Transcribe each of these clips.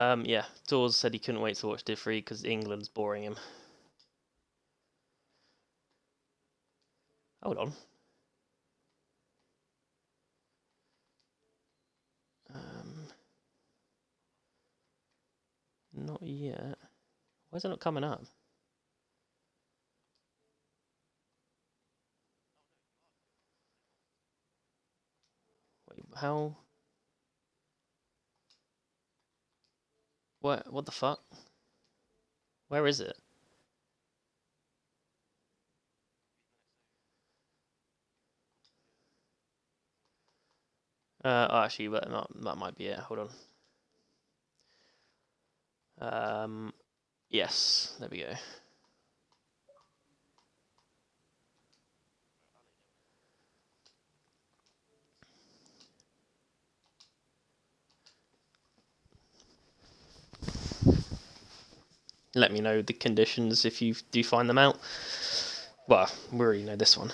Yeah, Dawes said he couldn't wait to watch Div 3 because England's boring him. Hold on. Not yet. Why is it not coming up? Wait, how? What the fuck? Where is it? Actually, that might be it. Hold on. Yes, there we go. Let me know the conditions if you do find them out. Well, we already know this one.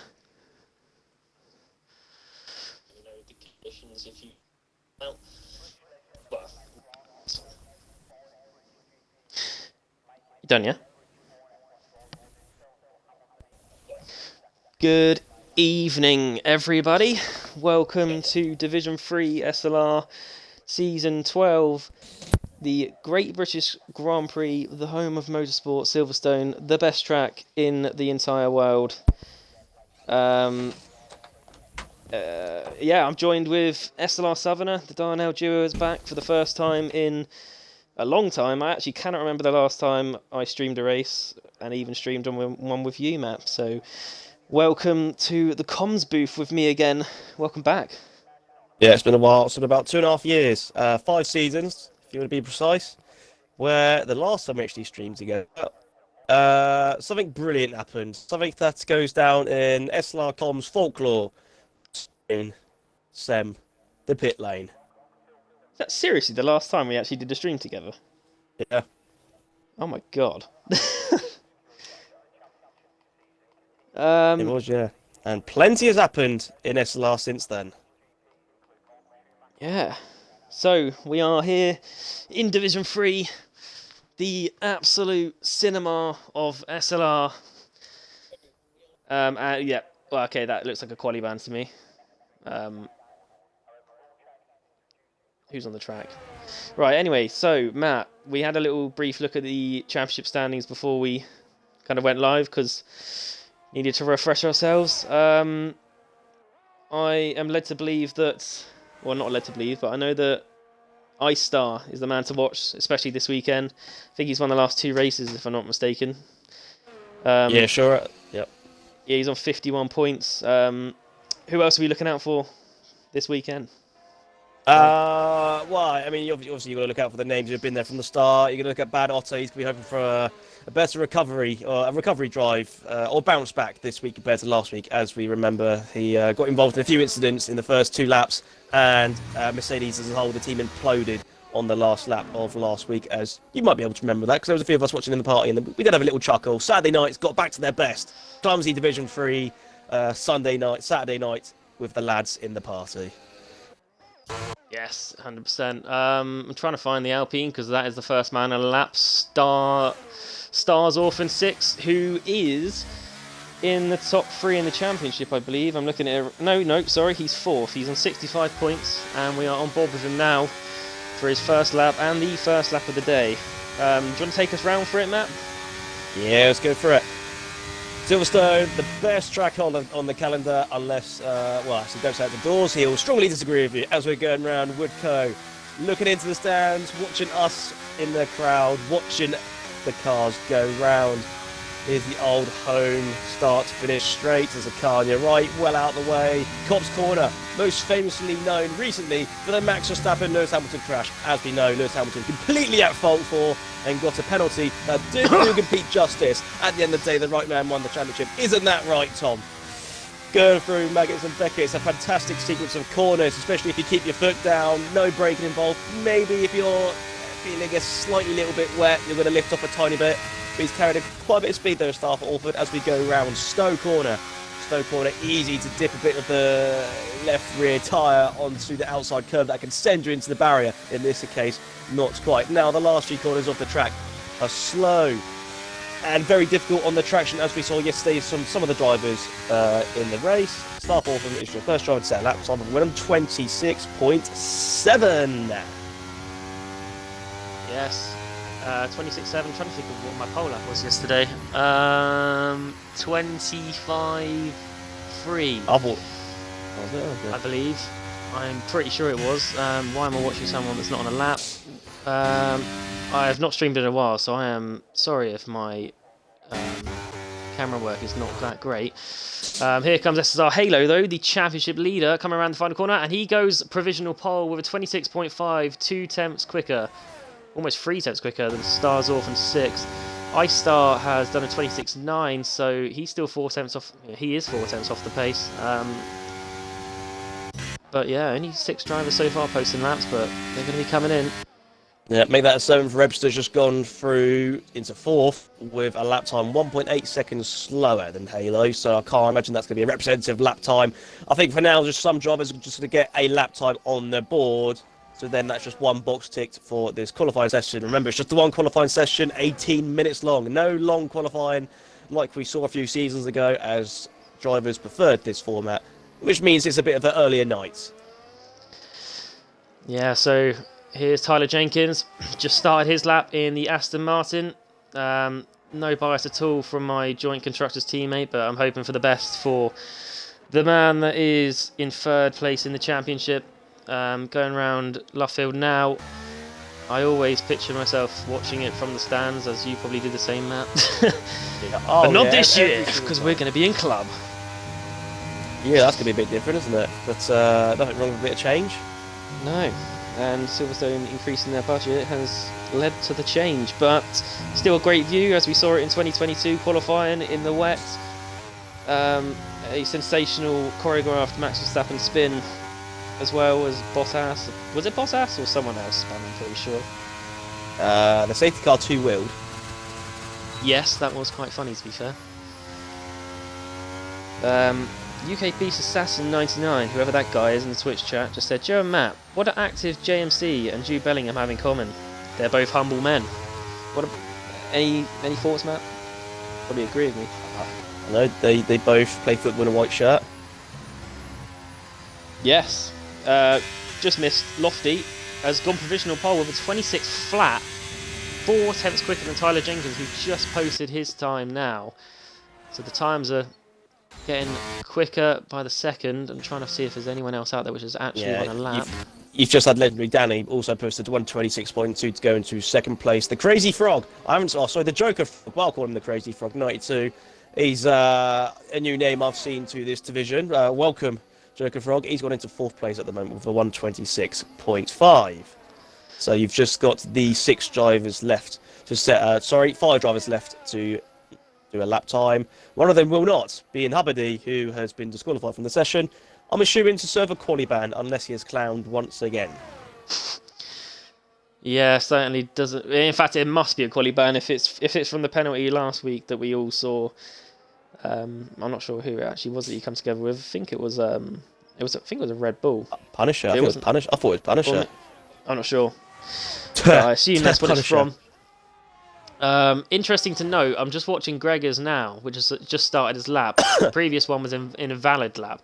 You done, yeah? Good evening, everybody. Welcome to Division 3 SLR Season 12. The Great British Grand Prix, the home of motorsport, Silverstone, the best track in the entire world. I'm joined with SLR Southerner. The Darnell duo is back for the first time in a long time. I actually cannot remember the last time I streamed a race, and even streamed one with you, Matt. So, welcome to the comms booth with me again. Welcome back. Yeah, it's been a while. It's been about 2.5 years, 5 seasons, if you want to be precise, where the last time we actually streamed together, something brilliant happened. Something that goes down in SLR Comms folklore. In Sem, the pit lane. Is that seriously the last time we actually did a stream together? Yeah. Oh my god. It was, yeah. And plenty has happened in SLR since then. Yeah. So, we are here in Division 3, the absolute cinema of SLR. Yeah. Well, okay, that looks like a quali band to me. Who's on the track? Right, anyway, so, Matt, we had a little brief look at the championship standings before we kind of went live, because needed to refresh ourselves. I am led to believe that, well, not led to believe, but I know that Ice Star is the man to watch, especially this weekend. I think he's won the last 2 races, if I'm not mistaken. Yeah, sure. Yep. Yeah, he's on 51 points. Who else are we looking out for this weekend? Well, I mean, obviously you've got to look out for the names who've been there from the start. You're going to look at Bad Otto. He's going to be hoping for a better recovery, or a recovery drive, or bounce back this week compared to last week. As we remember, he got involved in a few incidents in the first 2 laps, and Mercedes as a whole, the team imploded on the last lap of last week, as you might be able to remember that, because there was a few of us watching in the party, and we did have a little chuckle. Saturday nights got back to their best. Clumsy Division 3, Saturday night with the lads in the party. Yes, 100%. I'm trying to find the Alpine, because that is the first man on a lap. Stars Orphan 6, who is in the top 3 in the championship, I believe. I'm looking at it. No, sorry, he's 4th. He's on 65 points, and we are on board with him now for his first lap and the first lap of the day. Do you want to take us round for it, Matt? Yeah, let's go for it. Silverstone, the best track on the calendar, unless, actually, don't say it to Dawes. He'll strongly disagree with you as we're going around Woodco, looking into the stands, watching us in the crowd, watching the cars go round. Here's the old home start to finish straight. There's a car on your right, well out of the way. Cops Corner, most famously known recently for the Max Verstappen Lewis Hamilton crash. As we know, Lewis Hamilton completely at fault for and got a penalty that didn't do complete justice. At the end of the day, the right man won the championship. Isn't that right, Tom? Going through Maggots and Beckett's, a fantastic sequence of corners, especially if you keep your foot down, no braking involved. Maybe if you're feeling a slightly little bit wet, you're going to lift off a tiny bit. But he's carried quite a bit of speed though, Star for Alford, as we go round Stowe Corner. Silverstone corner, easy to dip a bit of the left rear tyre onto the outside curve that can send you into the barrier. In this case, not quite. Now, the last 3 corners of the track are slow and very difficult on the traction, as we saw yesterday from some of the drivers in the race. Star Fortham is your first driver to set a lap time of Winham, 26.7. Yes. 26.7. Trying to think of what my pole lap was yesterday. 25.3. I thought. Was it? Okay. I believe. I'm pretty sure it was. Why am I watching someone that's not on a lap? I have not streamed in a while, so I am sorry if my camera work is not that great. Here comes SLR Halo, though, the championship leader, coming around the final corner, and he goes provisional pole with a 26.5, 2 tenths quicker, almost 3 tenths quicker than Stars off and 6. Ice Star has done a 26.9, so he's still 4 tenths off. He is 4 tenths off the pace. But yeah, only 6 drivers so far posting laps, but they're going to be coming in. Yeah, make that a 7 for Webster's just gone through into 4th with a lap time 1.8 seconds slower than Halo, so I can't imagine that's going to be a representative lap time. I think for now, just some drivers are just going to get a lap time on the board, so then that's just one box ticked for this qualifying session. Remember, it's just the one qualifying session, 18 minutes long. No long qualifying like we saw a few seasons ago, as drivers preferred this format, which means it's a bit of an earlier night. Yeah, so here's Tyler Jenkins, just started his lap in the Aston Martin. No bias at all from my joint constructors teammate, but I'm hoping for the best for the man that is in 3rd place in the championship. Going around Luffield now, I always picture myself watching it from the stands, as you probably do the same, Matt. But not this year, because we're going to be in club. Yeah, that's going to be a bit different, isn't it? But nothing wrong with a bit of change. No. And Silverstone increasing their budget has led to the change, but still a great view as we saw it in 2022 qualifying in the wet. A sensational choreographed Max Verstappen spin, as well as Bottas. Was it Bottas or someone else? I'm pretty sure. The safety car 2-wheeled. Yes, that was quite funny, to be fair. UK Beast Assassin 99, whoever that guy is in the Twitch chat, just said, Joe and Matt, what are active JMC and Jude Bellingham have in common? They're both humble men. Any thoughts, Matt? Probably agree with me. I know they both play football in a white shirt. Yes. Just missed. Lofty has gone provisional pole with a 26 flat, 4 tenths quicker than Tyler Jenkins, who just posted his time now. So the times are getting quicker by the second. I'm trying to see if there's anyone else out there which is actually on a lap. You've just had Legendary Danny also posted 126.2 to go into 2nd place. The Crazy Frog. The Joker Frog. Well, I'll call him the Crazy Frog 92. He's a new name I've seen to this division. Welcome, Joker Frog. He's gone into 4th place at the moment with a 126.5. So you've just got the 6 drivers left to set. 5 drivers left to do a lap time. One of them will not, being Hubbardy, who has been disqualified from the session. I'm assuming to serve a quali ban unless he is clowned once again. Yeah, certainly doesn't. In fact, it must be a quali ban if it's from the penalty last week that we all saw. I'm not sure who it actually was that he come together with. I think it was a Red Bull. Punisher. I thought it was Punisher. I'm not sure. I assume that's what it's from. Interesting to note, I'm just watching Gregor's now, which has just started his lap. The previous one was in a valid lap.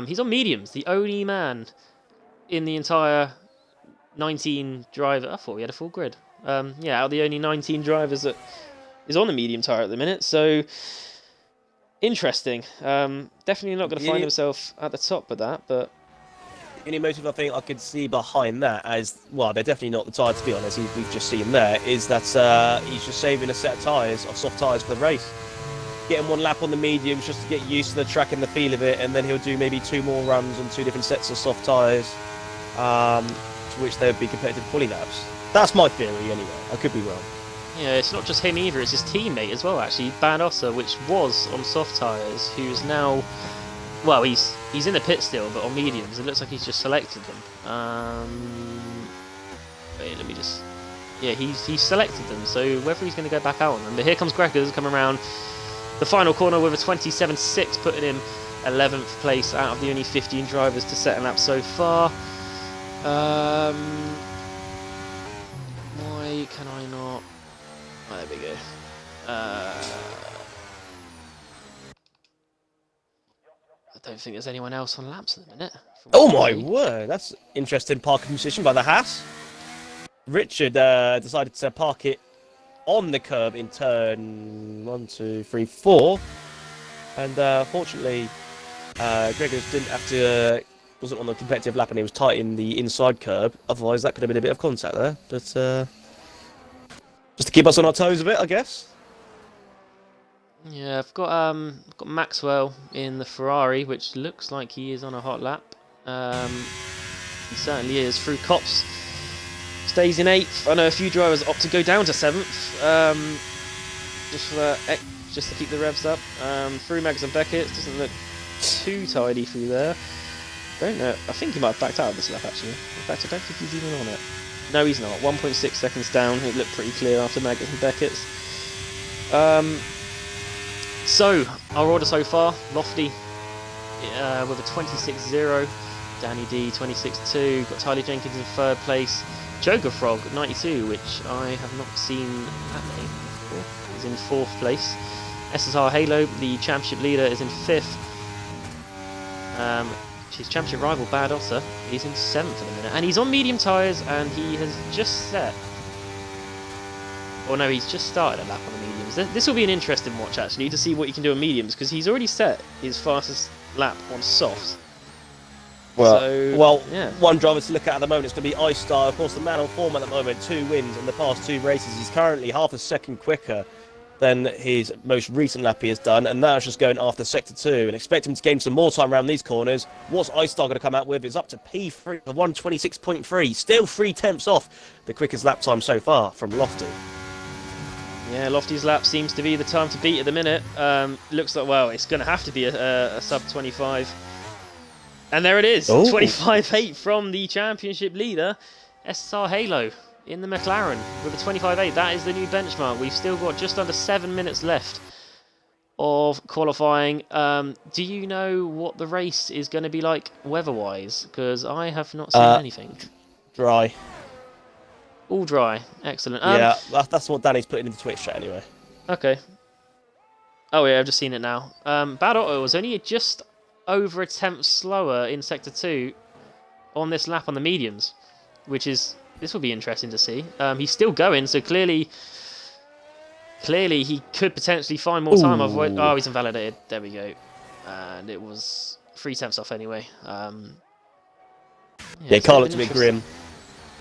He's on mediums, the only man in the entire 19 driver. I thought we had a full grid. Out of the only 19 drivers that is on the medium tyre at the minute. So interesting. Definitely not going to find himself at the top with that, but. The only motive I think I could see behind that, as well, they're definitely not the tyre to be honest. We've just seen there is that he's just saving a set of tyres, of soft tyres for the race, getting 1 lap on the mediums just to get used to the track and the feel of it, and then he'll do maybe 2 more runs on 2 different sets of soft tyres, to which there would be competitive quali laps. That's my theory anyway. I could be wrong. Yeah, it's not just him either. It's his teammate as well. Actually, Banossa, which was on soft tyres, who's now. Well, he's in the pit still, but on mediums. It looks like he's just selected them. Wait, let me just. Yeah, he's selected them. So whether he's going to go back out on them. But here comes Gregor's coming around. the final corner with a 27.6, putting him 11th place out of the only 15 drivers to set a lap so far. Why can I not? Oh, there we go. I don't think there's anyone else on laps at the minute. Oh my word, that's interesting parking position by the Haas. Richard decided to park it on the curb in turn 1, 2, 3, 4, and fortunately, Gregors didn't have to. Wasn't on the competitive lap, and he was tight in the inside curb. Otherwise, that could have been a bit of contact there. But just to keep us on our toes a bit, I guess. Yeah, I've got Maxwell in the Ferrari, which looks like he is on a hot lap. He certainly is. Through Cops, stays in 8th. I know a few drivers opt to go down to 7th, just to keep the revs up. Through Mags and Beckett, doesn't look too tidy through there. Don't know. I think he might have backed out of this lap actually. In fact, I don't think he's even on it. No, he's not. 1.6 seconds down. It looked pretty clear after Maggott and Beckett's. So, our order so far, Lofty with a 26.0, Danny D 26.2, got Tyler Jenkins in 3rd place, Joker Frog 92, which I have not seen that name before, is in 4th place. SLR Halo, the championship leader, is in 5th. His championship rival, Bad Otter, is in 7th at the minute, and he's on medium tyres, and he has just set. Or no, he's just started a lap on the mediums. This will be an interesting watch, actually, to see what he can do on mediums, because he's already set his fastest lap on softs. Well, yeah. One driver to look at the moment is going to be Ice Star. Of course, the man on form at the moment, 2 wins in the past 2 races. He's currently half a second quicker than his most recent lap he has done, and now it's just going after Sector 2, and expect him to gain some more time around these corners. What's Ice Star going to come out with? It's up to P3 for 126.3, still 3/10 off the quickest lap time so far from Lofty. Yeah, Lofty's lap seems to be the time to beat at the minute. Looks like, well, it's going to have to be a sub 25. And there it is, 25.8 from the championship leader, SLR Halo, in the McLaren with a 25.8. That is the new benchmark. We've still got just under 7 minutes left of qualifying. Do you know what the race is going to be like weather-wise? Because I have not seen anything. Dry. All dry. Excellent. Yeah, that's what Danny's putting into Twitch chat anyway. Okay. Oh yeah, I've just seen it now. Bad Otto was only just over a tenth slower in Sector 2 on this lap on the mediums, which is, this will be interesting to see. He's still going, so clearly he could potentially find more time. Oh, he's invalidated. There we go. And it was 3/10 off anyway. Yeah, Carl looked a bit grim.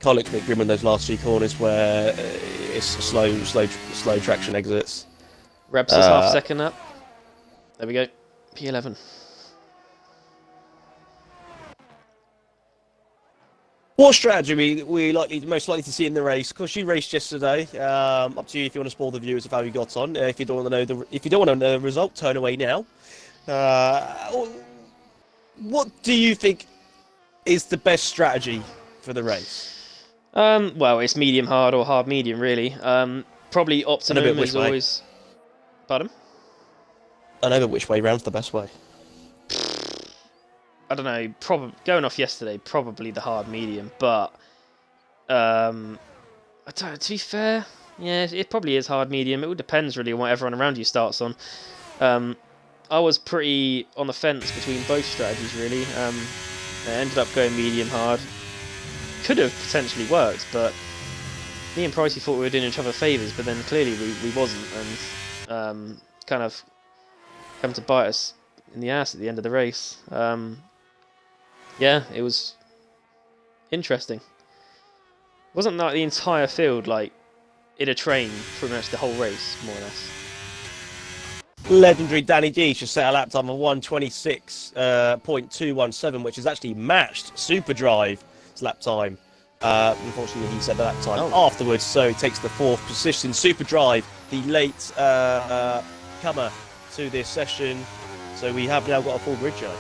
Carl looked a bit grim in those last 3 corners where it's slow traction exits. Rebs is half second up. There we go. P11. What strategy we most likely to see in the race? Because you raced yesterday. Up to you if you want to spoil the viewers of how you got on. If you don't want to know the result, turn away now. What do you think is the best strategy for the race? Well, it's medium hard or hard medium, really. Probably optimum is always. Pardon? I know, but which way round's the best way? I don't know. Probably going off yesterday, probably the hard medium. But to be fair, yeah, it probably is hard medium. It all depends really on what everyone around you starts on. I was pretty on the fence between both strategies, really. I ended up going medium hard. Could have potentially worked, but me and Pricey thought we were doing each other favours, but then clearly we wasn't, and kind of come to bite us in the ass at the end of the race. Yeah, it was interesting. It wasn't like the entire field, like in a train, pretty much the whole race, more or less. Legendary Danny G should set a lap time of 126.217, which has actually matched Super Drive's lap time. Unfortunately, he set the lap time afterwards, so he takes the 4th position. Super Drive, the late comer to this session, so we have now got a full grid show.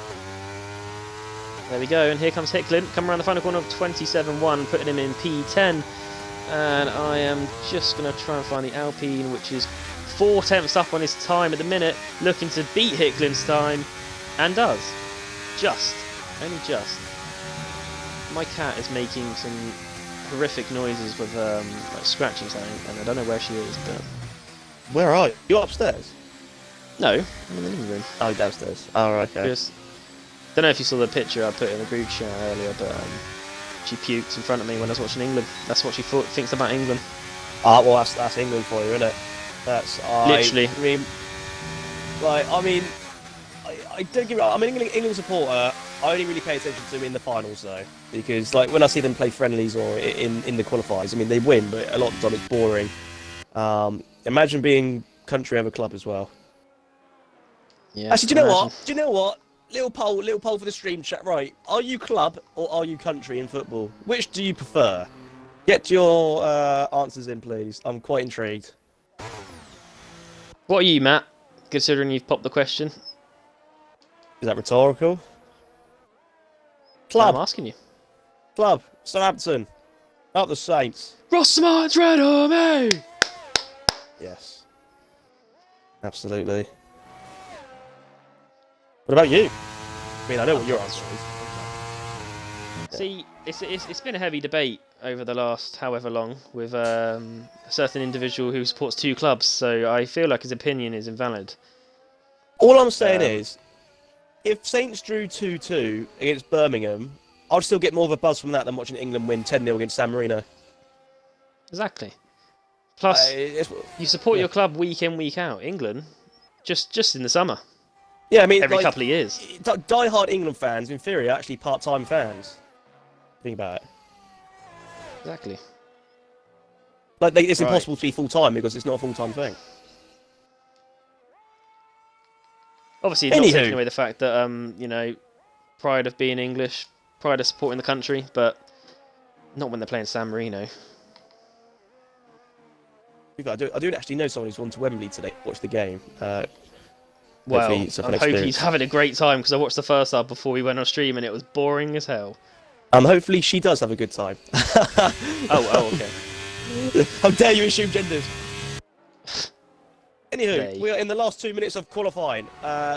There we go, and here comes Hicklin, coming around the final corner of 27.1, putting him in P10. And I am just going to try and find the Alpine, which is 4 tenths up on his time at the minute, looking to beat Hicklin's time, and does. Just. Only just. My cat is making some horrific noises with like scratching something, and I don't know where she is, but... Where are you? You're upstairs? No, I'm in the living room. Oh, downstairs. Oh, okay. Just, don't know if you saw the picture I put in the group chat earlier, but she puked in front of me when I was watching England. That's what she thinks about England. Ah, well, that's England for you, isn't it? That's Literally. I mean, I don't give. I'm an England supporter. I only really pay attention to them in the finals though, because like when I see them play friendlies or in the qualifiers, I mean they win, but a lot of the time it's boring. Imagine being country over club as well. Yeah. Actually, do you know what? Do you know what? Little poll for the stream chat. Right, are you club or are you country in football? Which do you prefer? Get your answers in, please. I'm quite intrigued. What are you, Matt? Considering you've popped the question. Is that rhetorical? Club. I'm asking you. Club. Southampton. Not the Saints. Rossmart's red army! Yes. Absolutely. What about you? I mean, I know what your answer is. See, it's been a heavy debate over the last however long with a certain individual who supports 2 clubs, so I feel like his opinion is invalid. All I'm saying is, if Saints drew 2-2 against Birmingham, I'd still get more of a buzz from that than watching England win 10-0 against San Marino. Exactly. Plus, you support your club week in, week out. England, just in the summer. Yeah, I mean, every like, couple of years. Die-hard England fans, in theory, are actually part-time fans. Think about it. Exactly. Like, it's impossible to be full-time because it's not a full-time thing. Obviously, not taking away the fact that, you know, pride of being English, pride of supporting the country, but not when they're playing San Marino. I do actually know someone who's gone to Wembley today to watch the game. Well, I hope he's having a great time, because I watched the first half before we went on stream and it was boring as hell. Hopefully she does have a good time. oh, okay. How dare you assume genders? Anywho, we are in the last 2 minutes of qualifying.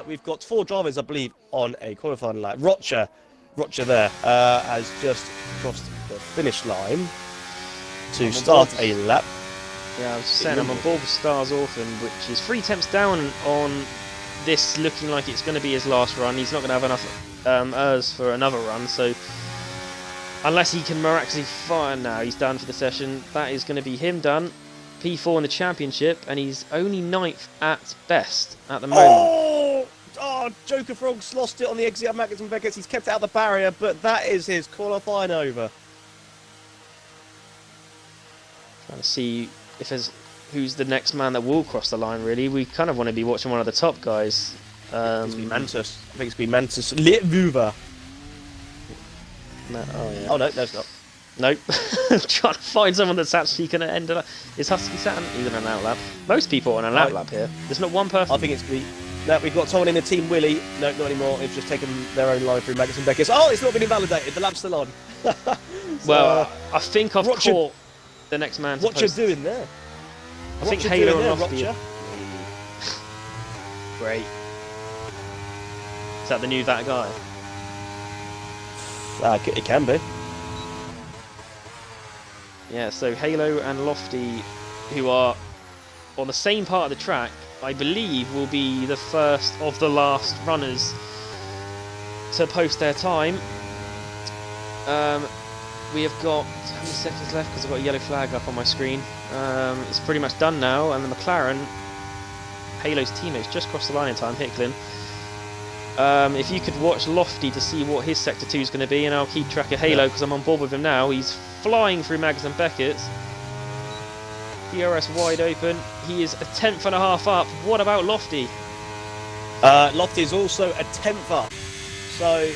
We've got 4 drivers, I believe, on a qualifying lap. Roger there has just crossed the finish line to start a lap. Yeah, I was saying I'm on board with Stars Orphan, which is 3 tenths down on this, looking like it's going to be his last run. He's not going to have enough ERS for another run, so unless he can miraculously fire now, he's done for the session. That is going to be him done. P4 in the championship, and he's only 9th at best at the moment. Oh, Joker Frogs lost it on the exit of Magnussen Beckett. He's kept it out the barrier, but that is his qualifying over. Trying to see if there's who's the next man that will cross the line, really. We kind of want to be watching one of the top guys. It's be Mantis. I think it's be Mantis Litvuva. No, oh, yeah. Oh, no, it's not. Nope. Trying to find someone that's actually going to end up. Is Husky Saturn even an outlap? Most people are on an outlap here. There's not one person. I think it's me. No, we've got someone in the team, Willie. No, not anymore. They've just taken their own line through Magnussen Beckett. Oh, it's not been invalidated. The lap's still on. So, well, I think I've caught the next man to what you're doing there? I think Halo and Lofty. Great. Is that the new that guy? It can be. Yeah, so Halo and Lofty, who are on the same part of the track, I believe will be the first of the last runners to post their time. We have got how many seconds left, because I've got a yellow flag up on my screen. It's pretty much done now, and the McLaren, Halo's teammates, just crossed the line in time, Hicklin. If you could watch Lofty to see what his Sector 2 is going to be, and I'll keep track of Halo because I'm on board with him now. He's flying through Mags and Beckett. DRS wide open. He is a 10th and a half up. What about Lofty? Lofty is also a 10th up. So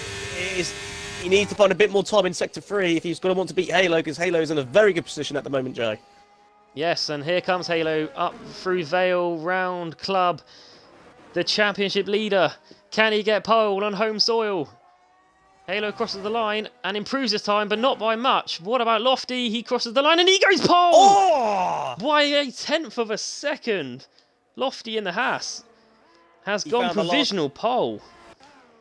he needs to find a bit more time in Sector 3 if he's going to want to beat Halo, because Halo is in a very good position at the moment, Joe. Yes, and here comes Halo up through Vale, round Club. The championship leader. Can he get pole on home soil? Halo crosses the line and improves his time, but not by much. What about Lofty? He crosses the line and he goes pole! Oh! By a 10th of a second. Lofty in the Haas has He gone found a lot of- provisional pole.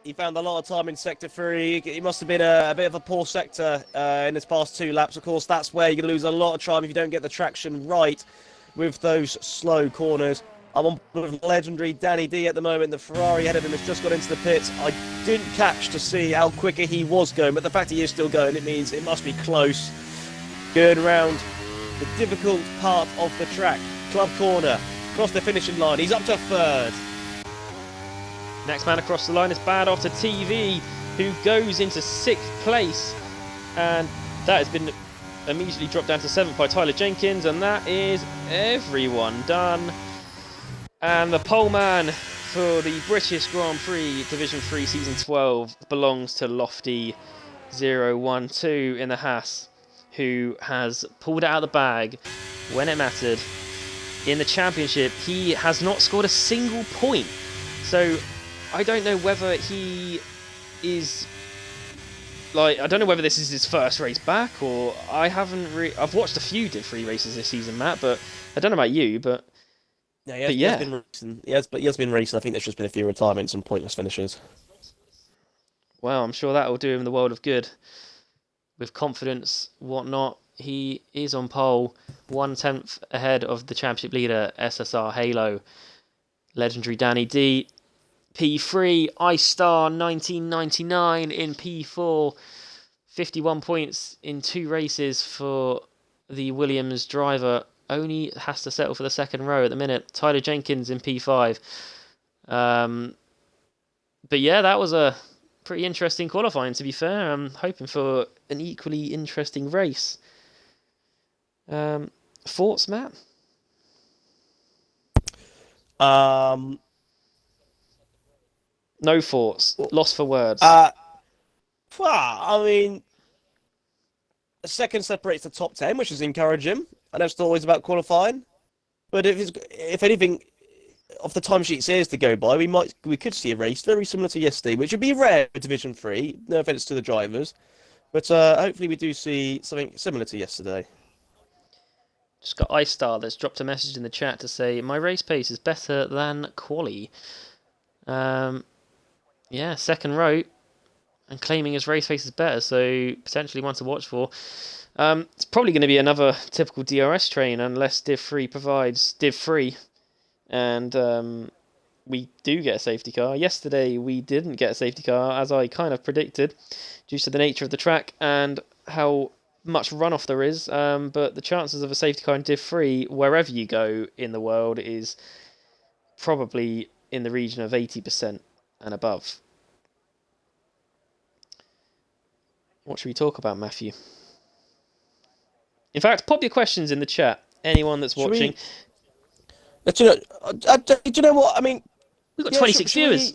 He found a lot of time in sector 3. He must have been a bit of a poor sector in his past 2 laps. Of course, that's where you're going to lose a lot of time if you don't get the traction right with those slow corners. I'm on with legendary Danny D at the moment. The Ferrari ahead of him has just got into the pits. I didn't catch to see how quicker he was going, but the fact he is still going, it means it must be close. Going around the difficult part of the track. Club corner, across the finishing line. He's up to 3rd. Next man across the line is Bad After TV, who goes into 6th place. And that has been immediately dropped down to 7th by Tyler Jenkins. And that is everyone done. And the pole man for the British Grand Prix Division 3 Season 12 belongs to Lofty 012 in the Haas, who has pulled it out of the bag when it mattered. In the championship, he has not scored a single point. So I don't know whether he is like, I don't know whether this is his first race back, or I've watched a few Div 3 races this season, Matt, but I don't know about you, but Yeah, he has been racing. He has been racing. I think there's just been a few retirements and pointless finishes. well, I'm sure that will do him the world of good. With confidence, whatnot, he is on pole, 1/10 ahead of the championship leader, SSR Halo. Legendary Danny D. P3, Ice Star 1999 in P4. 51 points in 2 races for the Williams driver. Only has to settle for the 2nd row at the minute. Tyler Jenkins in P5. But yeah, that was a pretty interesting qualifying, to be fair. I'm hoping for an equally interesting race. Thoughts, Matt? No thoughts. Lost for words. I mean, a 2nd separates the top 10, which is encouraging. I know it's not always about qualifying, but if anything, off the timesheet says to go by, we could see a race very similar to yesterday, which would be rare for Division 3. No offense to the drivers, but hopefully we do see something similar to yesterday. Just got Ice Star that's dropped a message in the chat to say my race pace is better than quali. Yeah, 2nd row and claiming his race pace is better, so potentially one to watch for. It's probably going to be another typical DRS train unless Div 3 provides Div 3 and we do get a safety car. Yesterday we didn't get a safety car, as I kind of predicted, due to the nature of the track and how much runoff there is, but the chances of a safety car in Div 3, wherever you go in the world, is probably in the region of 80% and above. What should we talk about, Matthew? In fact, pop your questions in the chat. Anyone that's watching. Do you know what? I mean, We've got 26 viewers.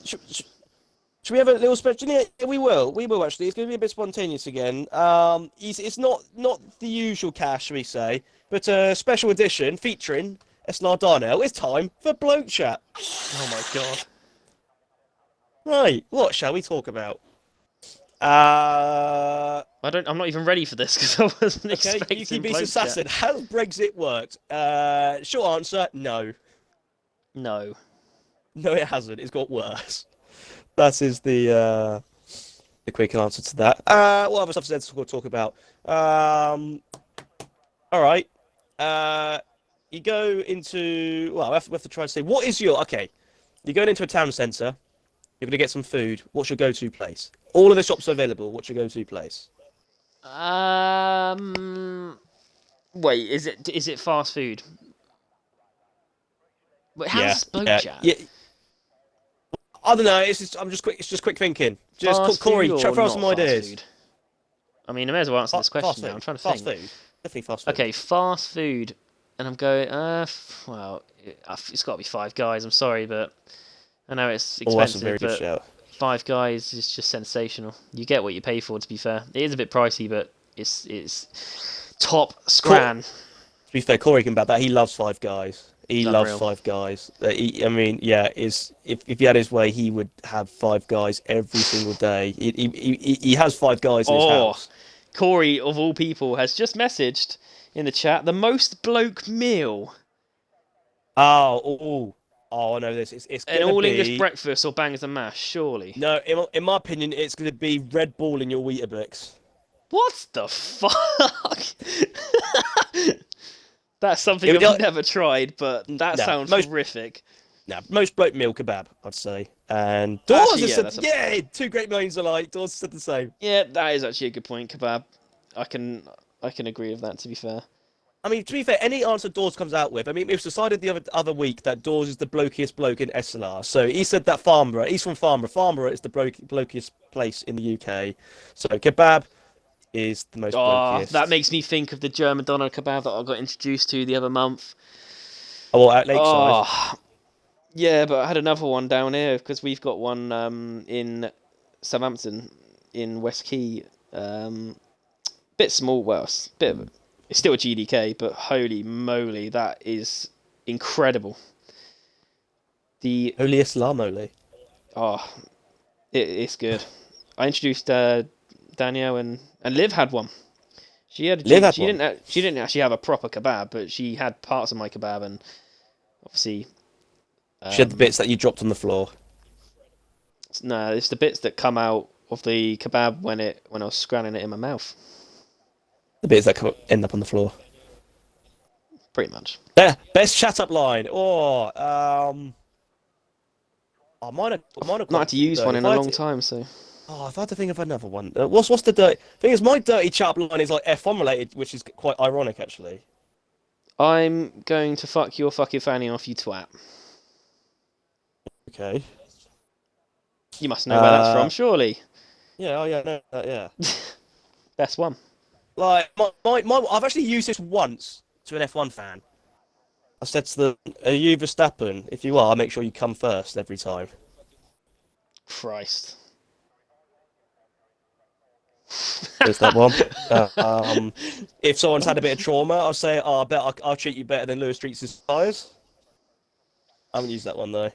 Should we have a little special? Yeah, we will. We will actually. It's going to be a bit spontaneous again. It's not the usual cast, shall we say, but a special edition featuring SLR Darnell. It's time for Bloke Chat. Oh my god. Right, what shall we talk about? I'm not even ready for this because I wasn't expecting. You keep being assassin. Has Brexit worked? Short answer: no. No. No, it hasn't. It's got worse. That is the quick answer to that. What other stuff is there to talk about? All right. You go into... Well, we have to try and say... What is your... Okay. You're going into a town centre. You're going to get some food. What's your go-to place? All of the shops are available. What's your go-to place? Wait, is it fast food? Wait, how's Bloke Chat? Yeah. I don't know. It's just quick thinking. Just Fast Corey, food try or for not some fast ideas. food? I mean, I may as well answer this question Fast now. food. I'm trying to Fast think. food. Definitely fast food. Okay, fast food, and I'm going. Well, it's got to be Five Guys. I'm sorry, but I know it's expensive. That's a very good but shout. Five Guys is just sensational. You get what you pay for. To be fair, it is a bit pricey, but it's top scran. To be fair, Corey can back that. He loves Five Guys. He Unreal. loves Five Guys. If he had his way, he would have Five Guys every single day. He has Five Guys in his house. Corey, of all people, has just messaged in the chat the most bloke meal. Oh, Oh, I know this. It's An gonna all English be breakfast or bangers and mash, surely. no. In my opinion, it's gonna be Red Bull in your Weetabix. What the fuck? That's something It would, I've never tried, but that no, sounds horrific. most bloke meal kebab, I'd say. And Doors Actually, has yeah, said, that's a yeah, two great minds alike. Doors said the same. yeah, that is actually a good point, kebab. I can agree with that. To be fair, I mean, to be fair, any answer Dawes comes out with, I mean, it was decided the other week that Dawes is the blokiest bloke in SLR. So he said that Farnborough, he's from Farnborough. Farnborough is the blokiest place in the UK. So kebab is the most oh, that blokiest. makes me think of the German doner kebab that I got introduced to the other month. Oh, well, at Lakeside. Oh, yeah, but I had another one down here because we've got one in Southampton in West Key. Bit small, well, it's still a GDK, but holy moly, that is incredible. The Holy Islam, holy. oh, it's good. I introduced Danielle and Liv had one. She had Liv had she one. didn't actually have a proper kebab, but she had parts of my kebab and obviously. She had the bits that you dropped on the floor. No, it's the bits that come out of the kebab when I was scrunning it in my mouth. The bits that end up on the floor. Pretty much. There, best chat up line. Mine are Not had to use though. one in a long time, so. Oh, I've had to think of another one. What's the dirty thing? Is my dirty chat line is like F1 related, which is quite ironic actually. I'm going to fuck your fucking fanny off, you twat. Okay. You must know where that's from, surely. Yeah. Oh yeah. No. Yeah. Best one. Like I've actually used this once to an F1 fan. I said to them, "Are you Verstappen? If you are, make sure you come first every time." Christ. There's that one. If someone's had a bit of trauma, I'll say, "Oh, I bet I'll treat you better than Lewis treats his tires." I haven't used that one though.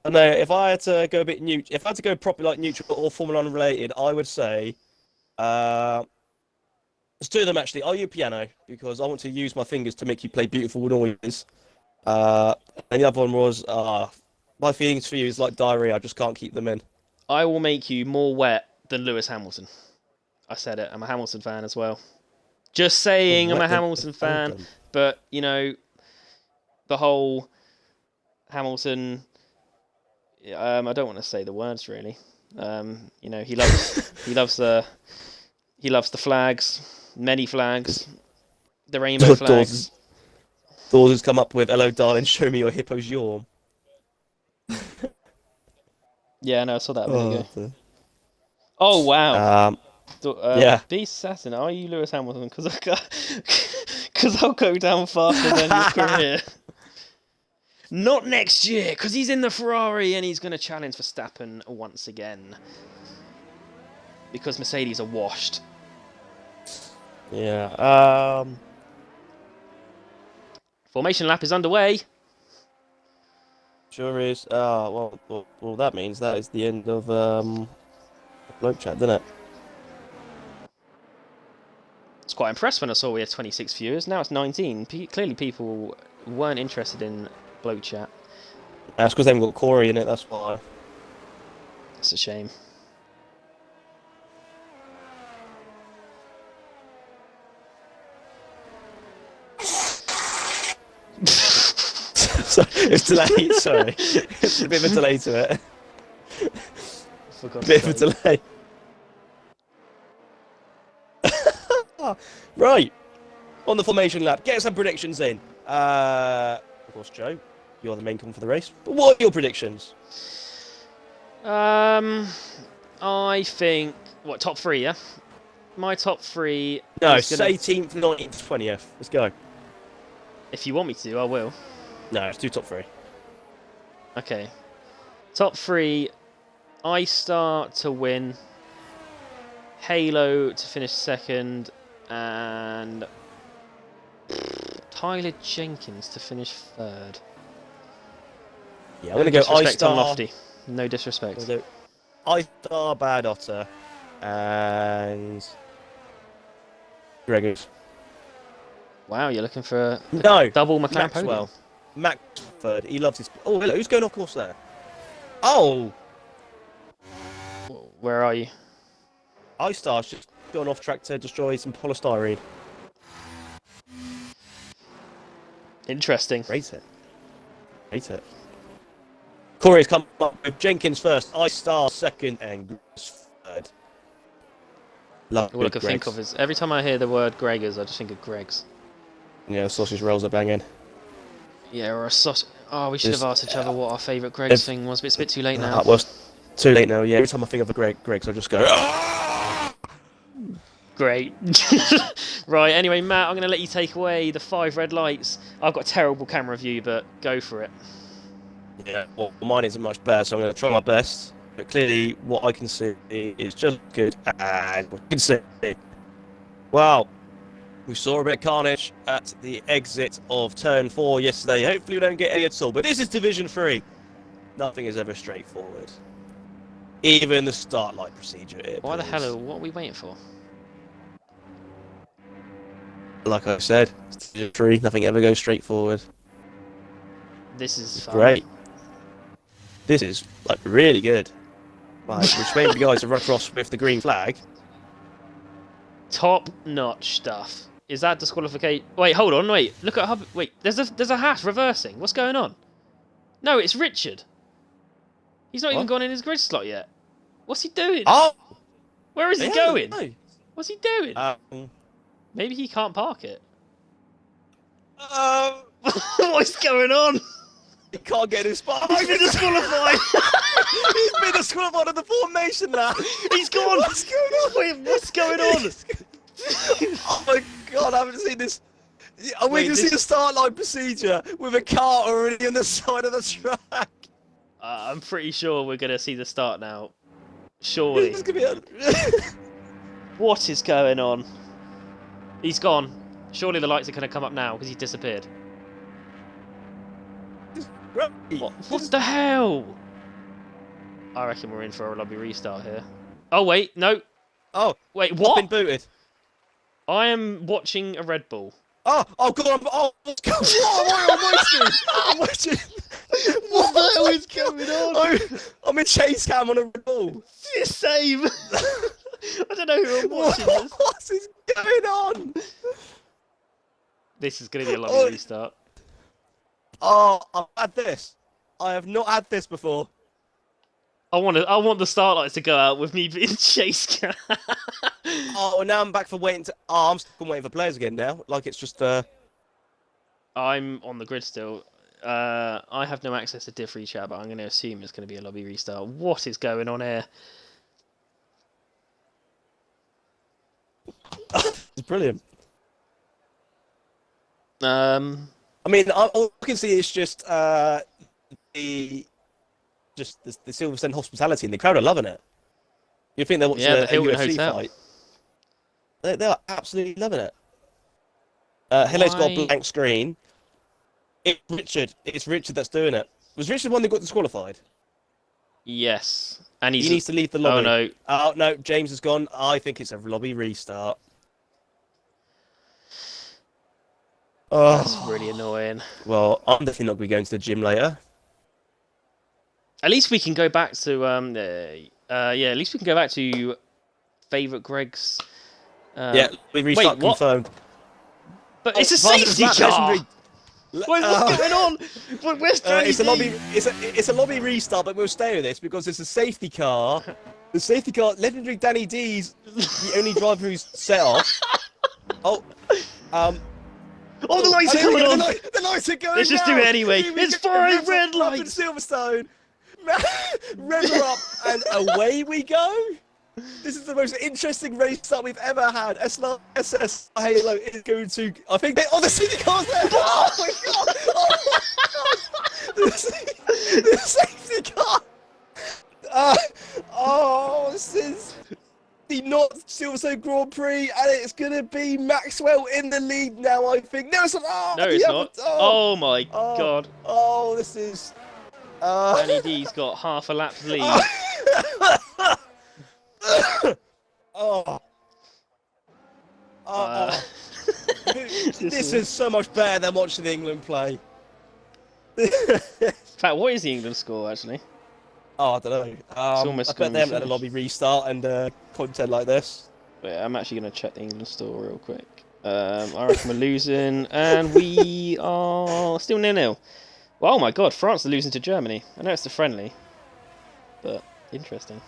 And no, if I had to go a bit neutral, if I had to go properly like neutral or Formula One related, I would say, there's two of them actually. Are you piano? Because I want to use my fingers to make you play beautiful noises. And the other one was, my feelings for you is like diarrhea. I just can't keep them in. I will make you more wet than Lewis Hamilton. I said it. I'm a Hamilton fan as well. Just saying, I'm a Hamilton fan. But, you know, the whole Hamilton... I don't want to say the words, really. You know, he loves the flags, many flags, the rainbow flags. Dawes has come up with, "Hello, darling, show me your hippo's yawn." Yeah, no, I saw that a minute ago. Oh, wow. Yeah. Beast Assassin, are you Lewis Hamilton? Because I'll go down faster than your career. Not next year, because he's in the Ferrari and he's going to challenge Verstappen once again. Because Mercedes are washed. Yeah. Formation lap is underway. Sure is. Well, that means that is the end of bloke chat, doesn't it? I was quite impressed when I saw we had 26 viewers. Now it's 19. Clearly people weren't interested in bloke chat. That's because they haven't got Corey in it, that's why. It's a shame. It's delayed, sorry. It's a bit of a delay to it. Bit of a delay. Right. On the formation lap, get some predictions in. Of course, Joe, you're the main con for the race. But what are your predictions? I think top three, yeah. My top three. No, say 18th, 19th, 20th. Let's go. If you want me to, I will. No, let's do top three. Okay. Top three. iStar to win. Halo to finish second, and Tyler Jenkins to finish third. Yeah, I'm gonna go iStar. Lofty. No disrespect. iStar, Bad Otter, and Gregors. Wow, you're looking for a no double McLaren Maxwell. podium. Max third. He loves his. Oh, hello. Who's going off course there? Oh, Where are you? iStar's just gone off track to destroy some polystyrene. Interesting. Rate it. Rate it. Corey's come up with Jenkins first, iStar second, and Greg's third. Love All I can think of is every time I hear the word Gregors, I just think of Greg's. Yeah, sausage rolls are banging. Yeah, or a sausage. Oh, we should have asked each other what our favourite Greg's if- thing was, but it's a bit too late now. Well, it's too late now. Yeah, every time I think of a Greg's, I just go. "Ah!" Great. Right, anyway, Matt, I'm going to let you take away the 5 red lights. I've got a terrible camera view, but go for it. Yeah, well, mine isn't much better, so I'm going to try my best. But clearly, what I can see is just good as what you can see. Wow. We saw a bit of carnage at the exit of Turn 4 yesterday. Hopefully we don't get any at all. But this is Division 3. Nothing is ever straightforward. Even the start light procedure. Why the hell what are we waiting for? Like I said, it's Division 3. Nothing ever goes straightforward. This is fun. Great. This is like really good. Right, we're just waiting for the guys to run across with the green flag. Top notch stuff. Is that disqualification? Wait, hold on, wait. Look at wait. There's a Haas reversing. What's going on? No, it's Richard. He's not even gone in his grid slot yet. What's he doing? Oh, Where is he going? No. What's he doing? Maybe he can't park it. What's going on? He can't get his spot. He's been disqualified. He's been disqualified on the formation lap. He's gone. What's going on? Wait, what's going on? Oh my god, I haven't seen this. Are we Wait, going to see the start line procedure with a car already on the side of the track? I'm pretty sure we're going to see the start now. Surely. This is gonna be What is going on? He's gone. Surely the lights are going to come up now because he disappeared. What the hell? I reckon we're in for a lobby restart here. Oh, wait, no. Oh, Wait, I've what? been booted. I am watching a Red Bull. Oh god, what's going on? I'm watching. What the hell is going on? I'm in chase cam on a Red Bull. Same. I don't know who I'm watching. What is going on? This is going to be a lobby restart. Oh, I've had this. I have not had this before. I want the start lights to go out with me being chased. Oh, now I'm back for waiting to. Oh, I'm still waiting for players again now. Like it's just. I'm on the grid still. I have no access to diff chat, but I'm going to assume it's going to be a lobby restart. What is going on here? It's brilliant. I mean, all I can see is just the Silverstone hospitality, and the crowd are loving it. You think they're watching a UFC fight? They are absolutely loving it. Hello's got a blank screen. It's Richard. It's Richard that's doing it. Was Richard the one that got disqualified? Yes, and he needs to leave the lobby. Oh no! Oh no! James has gone. I think it's a lobby restart. Oh, that's really annoying. Well, I'm definitely not going to be going to the gym later. At least we can go back to at least we can go back to favourite Greg's. Yeah, we restart confirmed. But it's a safety car. What's going on? Where's it's a lobby. It's a lobby restart, but we'll stay with this because it's a safety car. The safety car, legendary Danny D's the only driver who's set off. Oh, the lights are coming on. The lights are going. Let's just do it anyway. It's 5 red lights. Silverstone. Rev her up and away we go. This is the most interesting race that we've ever had. SLR SS Halo is going to. I think the safety car's there. Oh my god! Oh my god! The safety car. This is the not Silverstone Grand Prix, and it's going to be Maxwell in the lead now. I think. No, it's not. No, it's not. Oh my god! Oh, this is. Danny D's got half a lap lead. This is so much better than watching England play. In fact, what is the England score actually? Oh, I don't know. It's I almost bet going they to be haven't had a finished. lobby restart and content like this. Wait, I'm actually going to check the England score real quick. I reckon we're losing, and we are still 0-0. Well, oh my god, France are losing to Germany. I know it's a friendly, but interesting.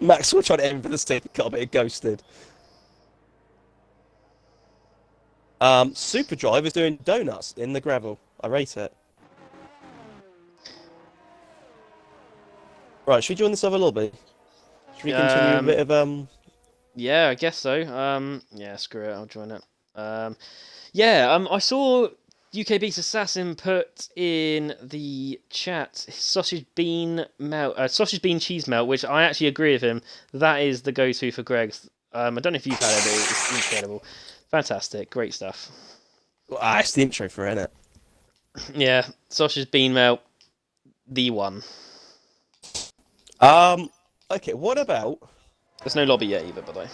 Maxwell trying to aim for the stick, got a bit ghosted. Super Drive is doing donuts in the gravel. I rate it. Right, should we join this other lobby? Should we continue a bit of Yeah, I guess so. Yeah, screw it, I'll join it. Yeah, I saw UK Beats Assassin put in the chat sausage bean melt, sausage bean cheese melt, which I actually agree with him. That is the go-to for Greg's. I don't know if you've had it, but it's incredible, fantastic, great stuff. it's the intro for it, isn't it? Yeah, sausage bean melt, the one. Okay, what about There's no lobby yet either, by the way.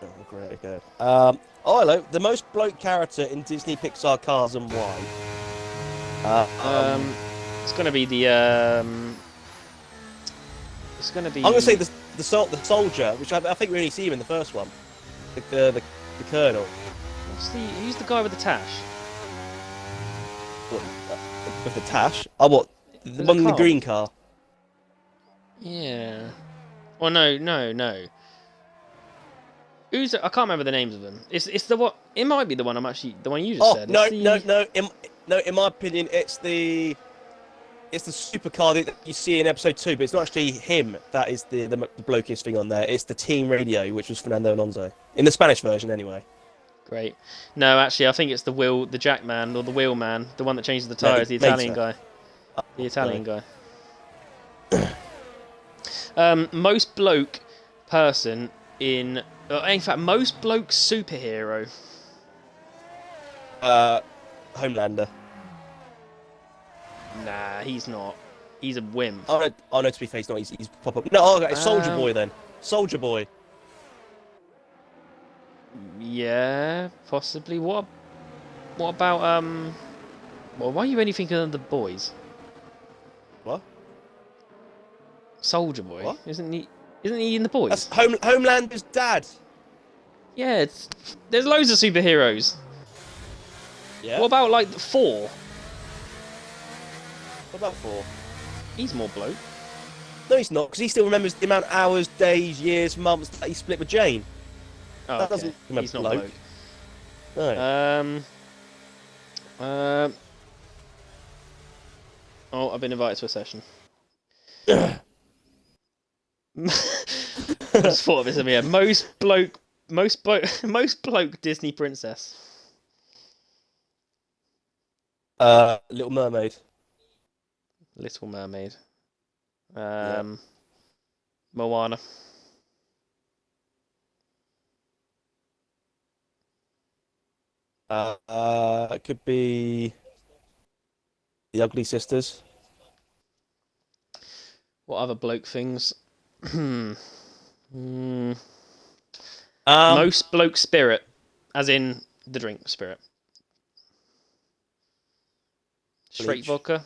Oh, great, okay. Hello. The most bloke character in Disney Pixar cars and why? It's gonna be the It's gonna be. I'm gonna say the soldier, which I think we only see him in the first one. The colonel. Who's the guy with the tash? What, with the tash? Oh, what? The There's one a in the car. green car. Yeah. Oh no. Who's I can't remember the names of them. It's the what? It might be the one I'm actually the one you just said. No, It's the... no. In my opinion, it's the supercar that you see in episode 2, but it's not actually him. That is the blokiest thing on there. It's the team radio, which was Fernando Alonso in the Spanish version, anyway. Great. No, actually, I think it's the jack man or the wheel man, the one that changes the tires, the Italian guy. The Italian guy. Most bloke person in fact, most bloke superhero. Homelander. Nah, he's not. He's a wimp. Oh no, to be fair, he's not. He's proper. No, okay, Soldier Boy then. Soldier Boy. Yeah, possibly. What about Well, why are you only thinking of the boys? What? Soldier Boy. What? Isn't he in the boys? That's Homelander's dad. Yeah, there's loads of superheroes. Yeah. What about like 4? What about 4? He's more bloke. No, he's not, because he still remembers the amount of hours, days, years, months that he split with Jane. Oh, That okay. doesn't remember He's not bloke. bloke. No. Oh, I've been invited to a session. I just thought of this in my head. Most bloke Disney princess. Little Mermaid. Little Mermaid. Yeah. Moana. It could be the Ugly Sisters. What other bloke things? Most bloke spirit, as in the drink spirit. Straight Bleach. vodka.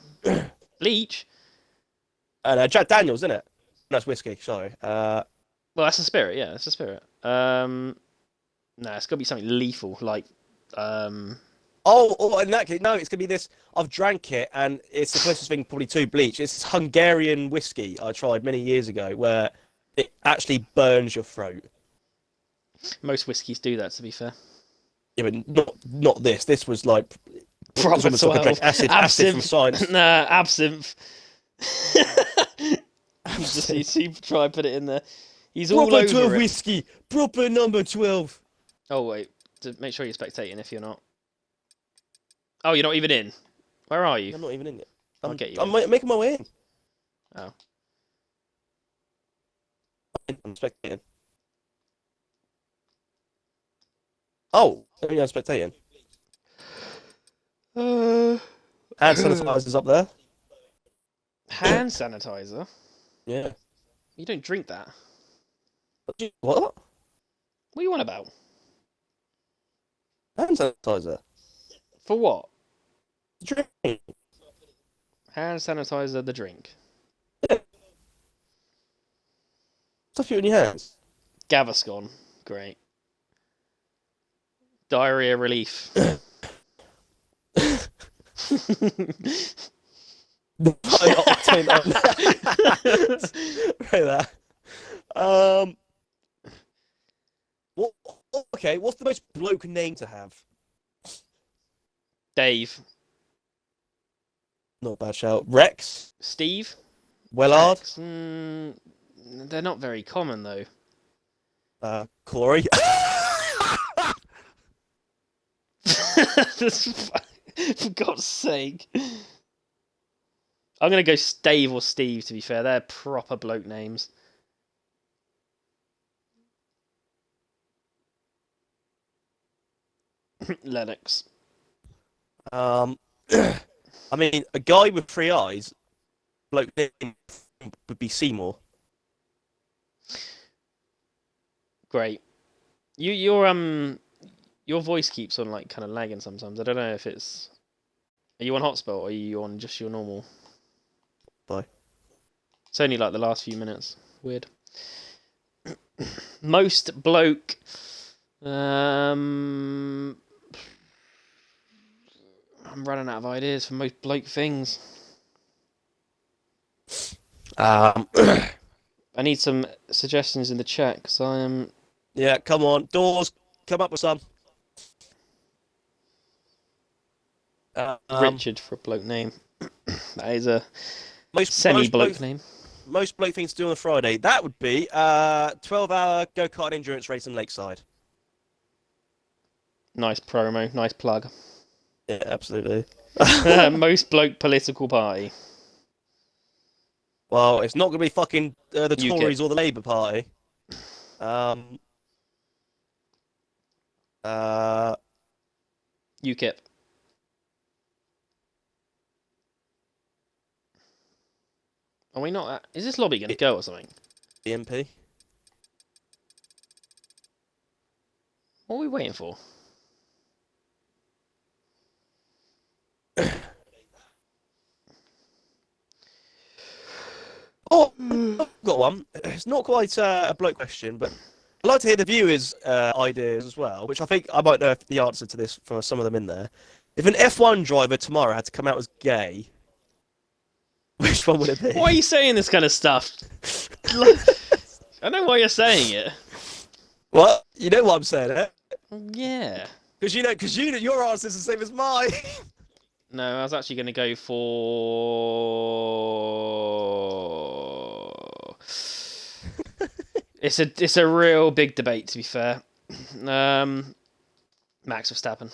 Bleach. And Jack Daniels, isn't it? No, it's whiskey. Sorry. Well, that's a spirit. Yeah, that's a spirit. No, it's got to be something lethal, like. Oh, in that case, no, it's gonna be this. I've drank it, and it's the closest thing probably to bleach. It's this Hungarian whiskey I tried many years ago, where it actually burns your throat. Most whiskies do that, to be fair. Yeah, but not this. This was like Proper almost like 12. acid from science. Nah, absinthe. You try and put it in there. He's all Proper over 12 it. whiskey. Proper number 12. Oh wait, make sure you're spectating if you're not. Oh, you're not even in. Where are you? I'm not even in yet. I'll get you I'm in. making my way in. Oh. I'm spectating. Oh, maybe I'm spectating. Hand sanitizer's up there. Hand sanitizer? Yeah. You don't drink that. What? What are you on about? Hand sanitizer. For what? Drink. Hand sanitizer, the drink. Stuff you in your hands. Gaviscon, great. Diarrhea relief. The high octane. Right there. What? Okay, what's the most bloke name to have? Dave. Not a bad shout. Rex. Steve. Wellard. Rex. They're not very common though. Corey. For God's sake. I'm gonna go Dave or Steve. To be fair, they're proper bloke names. Lennox. I mean, a guy with 3 eyes, bloke name would be Seymour. Great. Your voice keeps on like kind of lagging sometimes. I don't know if it's. Are you on hotspot or are you on just your normal? Bye. It's only like the last few minutes. Weird. Most bloke. I'm running out of ideas for most bloke things. I need some suggestions in the chat because I am. Yeah, come on, Doors, come up with some. Richard for a bloke name. That is a most semi-bloke name. Most bloke things to do on a Friday. That would be 12-hour go-kart endurance race in Lakeside. Nice promo, nice plug. Yeah, absolutely. Most bloke political party. Well, it's not going to be fucking the UKIP. Tories or the Labour Party. UKIP. Are we not? Is this lobby going to go or something? BNP. What are we waiting for? Oh, I've got one. It's not quite a bloke question, but I'd like to hear the viewers' ideas as well, which I think I might know the answer to this for some of them in there. If an F1 driver tomorrow had to come out as gay, which one would it be? Why are you saying this kind of stuff? I know why you're saying it. What? You know what I'm saying, eh? Yeah. Because your answer is the same as mine. No, I was actually going to go for. It's a real big debate, to be fair. Max Verstappen.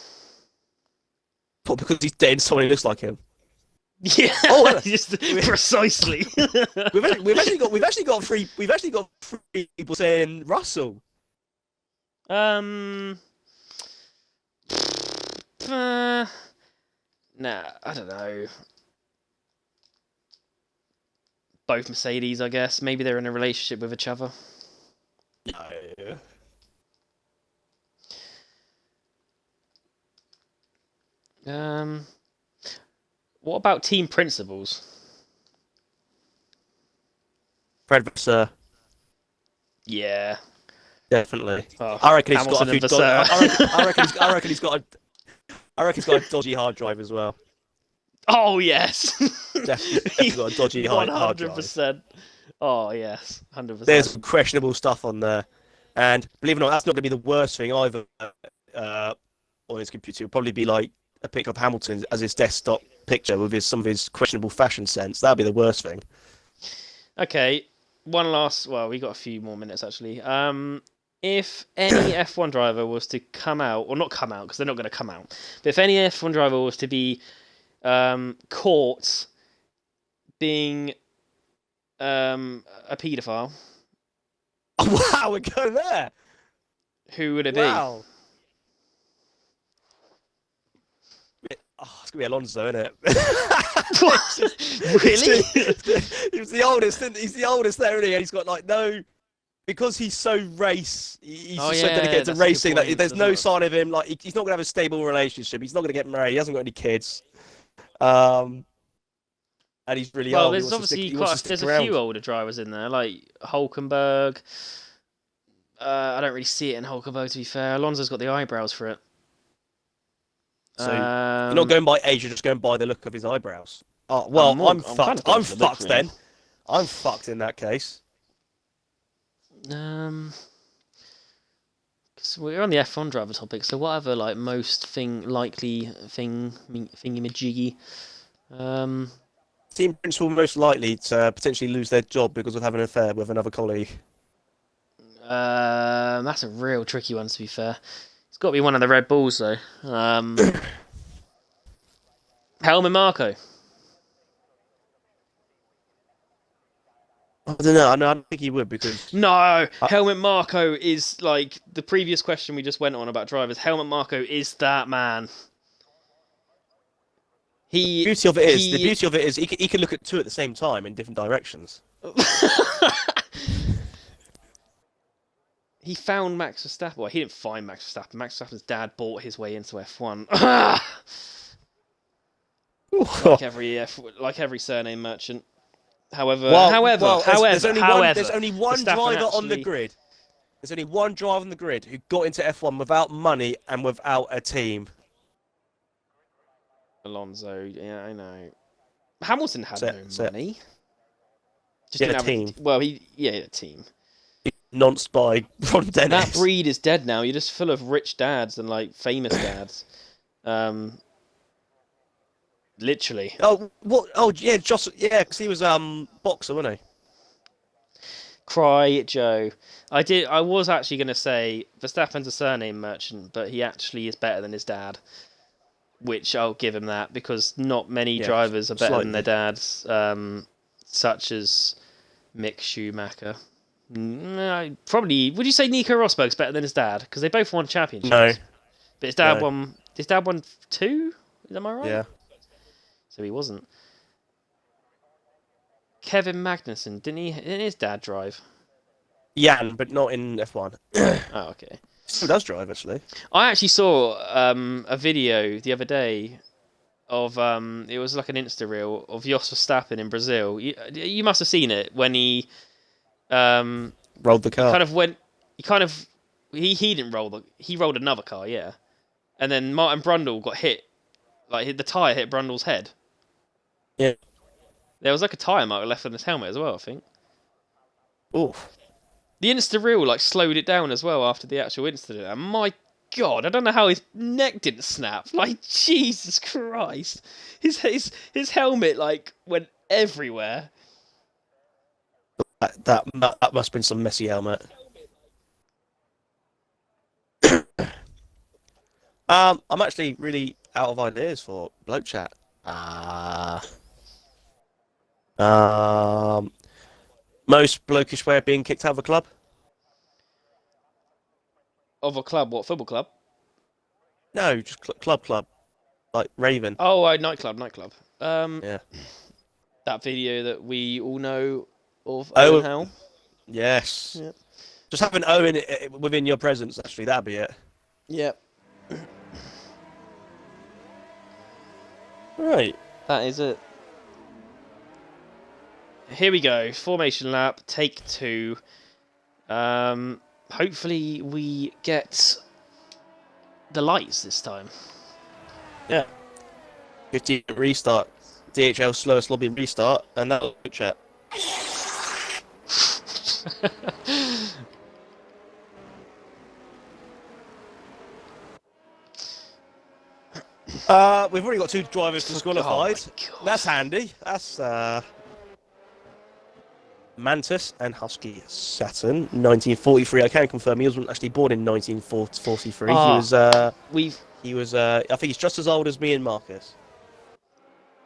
What? Because he's dating someone who looks like him. Yeah. Oh, just precisely. we've actually got three people saying Russell. Nah, I don't know. Both Mercedes, I guess. Maybe they're in a relationship with each other. No. What about team principals? Fred Vasseur. Yeah. Definitely. Oh, I reckon he's Hamilton got a few. I reckon he's got a dodgy hard drive as well. Oh yes. Definitely got a dodgy hard drive. 100%. Oh yes, 100%. There's some questionable stuff on there, and believe it or not, that's not going to be the worst thing either. On his computer, it'll probably be like a picture of Hamilton as his desktop picture with some of his questionable fashion sense. That'd be the worst thing. Okay, one last. Well, we got a few more minutes actually. If any F1 driver was to come out, or not come out, because they're not going to come out, but if any F1 driver was to be caught being a paedophile, Oh, wow, we're going there. who would it Wow. Oh, it's gonna be Alonso, isn't it? Really? He's the oldest, isn't he? He's the oldest there, isn't he? And he's got like no, because he's so he's Oh, just so yeah, dedicated to that's a good racing that point, there's doesn't no it? sign of him. Like he's not gonna have a stable relationship. He's not gonna get married. He hasn't got any kids. Um, and he's really Well, old. there's obviously He wants to there's stick a few around. older drivers in there, like Hulkenberg. I don't really see it in Hulkenberg, to be fair. Alonso's got the eyebrows for it. So you're not Um, going by age, you're just going by the look of his eyebrows. Oh, well, I'm kind fucked. of going I'm for the look, fucked really. then. I'm fucked in that case. Um, 'Cause we're on the F1 driver topic, so whatever, like most thingy majiggy. Um, Team principal most likely to potentially lose their job because of having an affair with another colleague. that's a real tricky one, to be fair. It's got to be one of the Red Bulls, though. Helmut Marko. I don't know. I don't think he would because No, I, Helmut Marko is like the previous question we just went on about drivers. Helmut Marko is that man. He the he beauty of it is he can look at two at the same time in different directions. he found Max Verstappen. Well, he didn't find Max Verstappen. Max Verstappen's dad bought his way into F1. like every surname merchant. However, there's only one Verstappen driver on the actually. grid. There's only one driver on the grid who got into F1 without money and without a team. Alonso, yeah, I know. Hamilton had no So, money. Just he had didn't a have team. well, he had a team. Nonced by Ron That Dennis. breed is dead now. You're just full of rich dads and like famous dads. Literally. Oh, what? Oh, yeah, yeah, because he was boxer, wasn't he? Cry Joe. I was actually gonna say Verstappen's a surname merchant, but he actually is better than his dad. Which I'll give him that because not many Yeah, drivers are better than their slightly. dads, such as Mick Schumacher. Probably. Would you say Nico Rosberg's better than his dad? Because they both won No, championships. But his dad no, won. His dad won two. Am I right? yeah. So he wasn't. Kevin Magnussen didn't his dad drive? Jan, but not in F1. Oh, okay. Still does drive, actually. I actually saw a video the other day of it was like an Insta reel of Jos Verstappen in Brazil. You must have seen it when he um Rolled the car. kind of went he kind of he didn't roll he rolled another car, yeah. And then Martin Brundle got hit, like the tyre hit Brundle's head. Yeah. There was like a tyre mark left on his helmet as well, I think. Oof. The Insta reel like slowed it down as well after the actual incident. And my God, I don't know how his neck didn't snap. Like Jesus Christ, his helmet like went everywhere. That must have been some messy helmet. I'm actually really out of ideas for bloke chat. Um, most blokish way of being kicked out of a club? Of a club, what football club? No, just club, like Raven. Oh, nightclub. Yeah. That video that we all know of Oh, Owen Howe. yes. Yeah. Just have an Owen within your presence. Actually, that'd be it. Yep. Right. That is it. Here we go. Formation lap, take 2. Hopefully we get the lights this time. Yeah. 50 restart. DHL slowest lobby restart, and that'll be chat. We've already got 2 drivers disqualified. Oh That's handy. That's Mantis and Husky Saturn, 1943. I can confirm he wasn't actually born in 1943. He was. I think he's just as old as me and Marcus.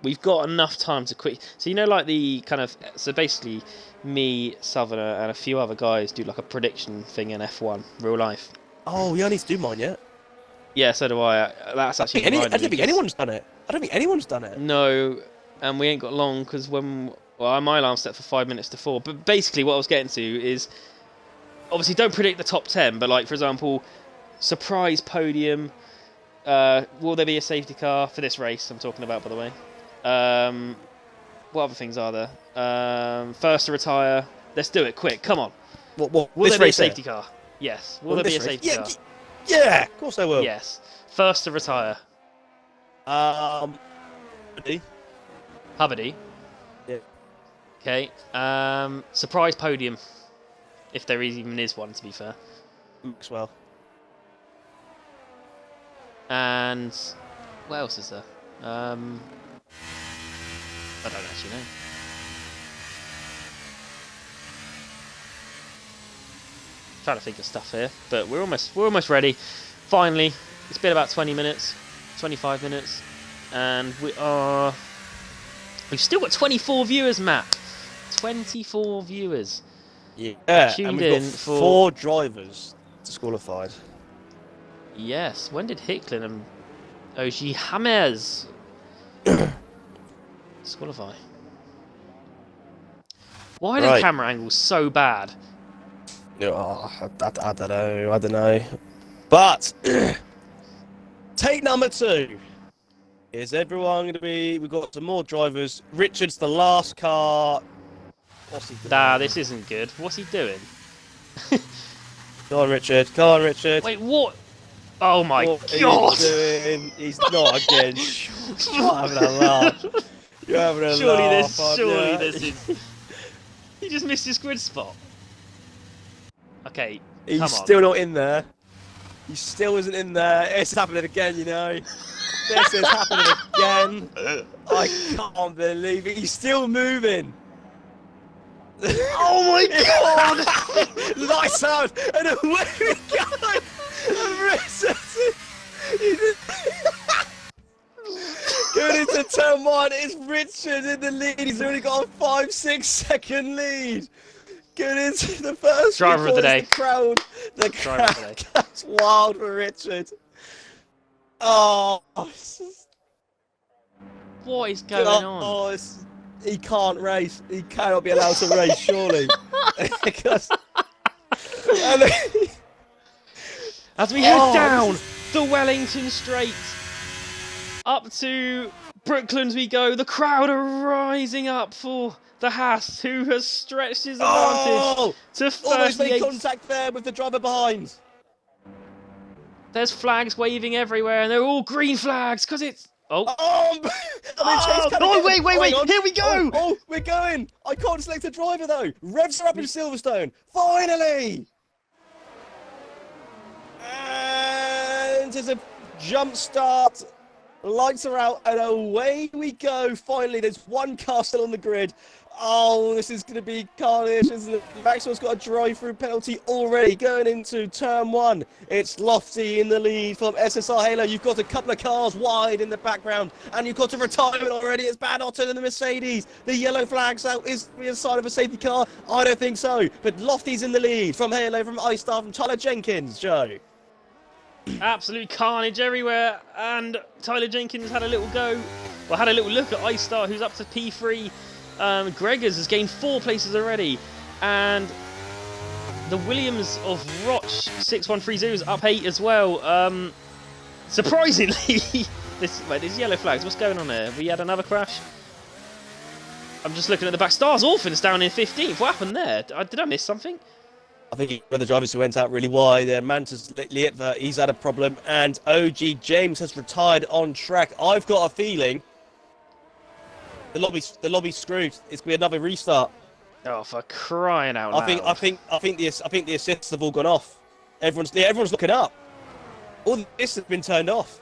We've got enough time to quit. So like the kind of basically me, Southerner, and a few other guys do like a prediction thing in F1 real life. Oh, we don't need to do mine yet. Yeah, so do I. That's actually. I don't think anyone's done it. I don't think anyone's done it. No, and we ain't got long because my alarm's set for 5 minutes to 4. But basically, what I was getting to is obviously don't predict the top 10, but like for example, surprise podium. Will there be a safety car for this race? I'm talking about, by the way. What other things are there? First to retire. Let's do it quick. Come on. What? Will This there be a race here? safety car? Yes. Will there be a safety car? Yeah, of course I will. Yes. First to retire. Ready? Hubbardie. Yeah. Okay. Surprise podium. If there even is one, to be fair. Maxwell. And what else is there? I don't actually know. Trying to think of stuff here, but we're almost ready. Finally, it's been about 20 minutes, 25 minutes, and we've still got 24 viewers, Matt. 24 viewers. Yeah, Tuned and we've in got for 4 drivers disqualified. Yes. When did Hicklin and OG James disqualify? Why are the camera angles so bad? Oh, I don't know. But take number 2. Is everyone going to be? We've got some more drivers. Richard's the last car. What's he doing? Nah, this isn't good. What's he doing? Come on, Richard. Come on, Richard. Wait, what? Oh my what god! Are you doing? He's not again. You're having a laugh. You're having a laugh. Surely this is. He just missed his grid spot. Okay, He's come on. still not in there. He still isn't in there. It's happening again, you know. This is happening again. I can't believe it. He's still moving. Oh my god! Lights out and away we go. Going into turn 1, it's Richard in the lead. He's only got a 5-6 second lead. Going into the first driver of the day. The crowd goes wild for Richard. Oh, what is going on? Oh, he can't race. He cannot be allowed to race, surely. Because, as we head down the Wellington Straight, up to Brooklands we go. The crowd are rising up for the Haas, who has stretched his advantage to 38. Almost made contact there with the driver behind. There's flags waving everywhere, and they're all green flags because it's. Oh, wait! Here we go! Oh, we're going! I can't select a driver though. Revs are up in Silverstone. Finally! And there's a jump start. Lights are out, and away we go. Finally, there's one car still on the grid. Oh, this is going to be carnage, isn't it? Maxwell's got a drive-through penalty already going into turn 1. It's Lofty in the lead from SSR Halo. You've got a couple of cars wide in the background, and you've got a retirement already. It's Bad Otto and the Mercedes. The yellow flag's out. Is the sign of a safety car? I don't think so. But Lofty's in the lead from Halo, from iStar, from Tyler Jenkins. Joe. Absolute carnage everywhere, and Tyler Jenkins had a little go. Well, had a little look at iStar, who's up to P3. Gregors has gained 4 places already, and the Williams of Roch 6130 is up 8 as well. Surprisingly, there's yellow flags. What's going on there? We had another crash. I'm just looking at the back. Stars Orphans down in 15th. What happened there? Did I miss something? I think one of the drivers who went out really wide there, Mantas Lietva, he's had a problem, and OG James has retired on track. I've got a feeling the lobby's screwed. It's gonna be another restart. Oh, for crying out loud! I think the assists have all gone off. Everyone's looking up. All this has been turned off.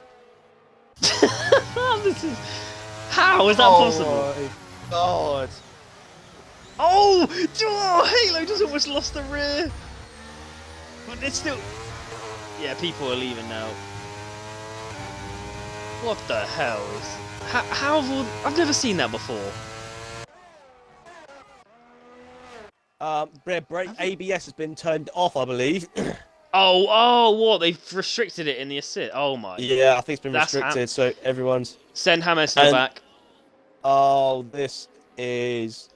How is that possible? My God. Oh, Halo just almost lost the rear. But it's still... Yeah, people are leaving now. What the hell is... How have all... I've never seen that before. Brake ABS has been turned off, I believe. What? They've restricted it in the assist. Oh my... Yeah, I think it's been restricted, so everyone's... Send James to the back. Oh, this is...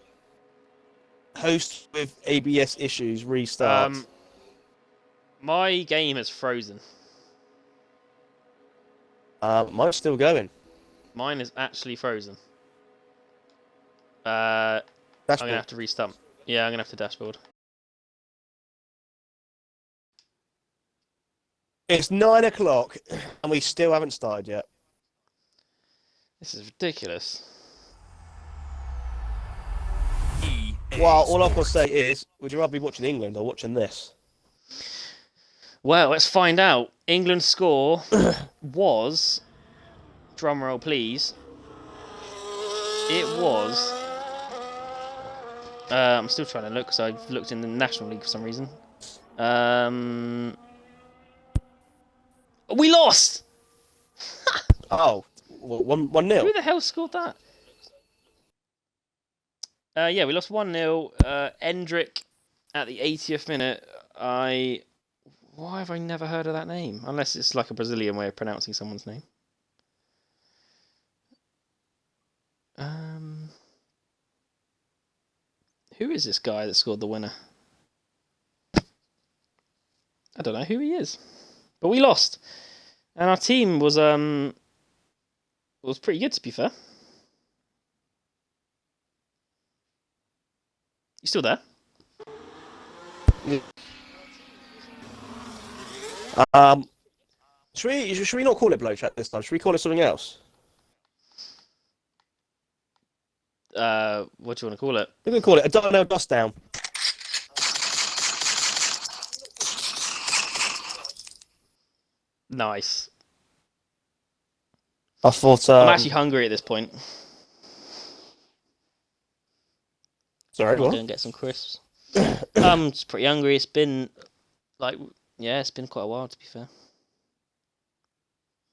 Host with ABS issues, restart. My game has frozen. Mine's still going. Mine is actually frozen. I'm gonna Dashboard. have to restart. Yeah, I'm gonna have to dashboard. It's 9 o'clock, and we still haven't started yet. This is ridiculous. Well, all I've got to say is, would you rather be watching England or watching this? Well, let's find out. England's score was, drumroll please, it was. I'm still trying to look because I've looked in the National League for some reason. We lost! Oh, well, one nil. Who the hell scored that? Yeah, we lost 1-0. Endrick at the 80th minute. Why have I never heard of that name? Unless it's like a Brazilian way of pronouncing someone's name. Who is this guy that scored the winner? I don't know who he is. But we lost. And our team was pretty good, to be fair. You still there? Should we not call it blow chat this time? Should we call it something else? What do you want to call it? We're gonna call it a Darnell dust down. Nice. I thought. I'm actually hungry at this point. Sorry, I'm going to get some crisps. I'm just pretty hungry. It's been it's been quite a while, to be fair.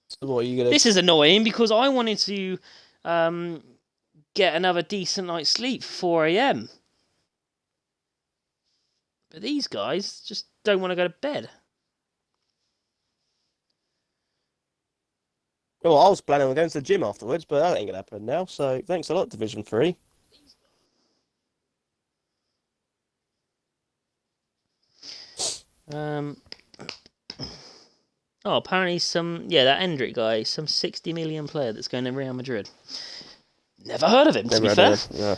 So what are you gonna? This is annoying because I wanted to get another decent night's sleep for 4 a.m. But these guys just don't want to go to bed. Well, I was planning on going to the gym afterwards, but that ain't gonna happen now. So thanks a lot, Division 3. Oh, apparently that Endrick guy, some 60 million player that's going to Real Madrid. Never heard of him, to be fair. Yeah.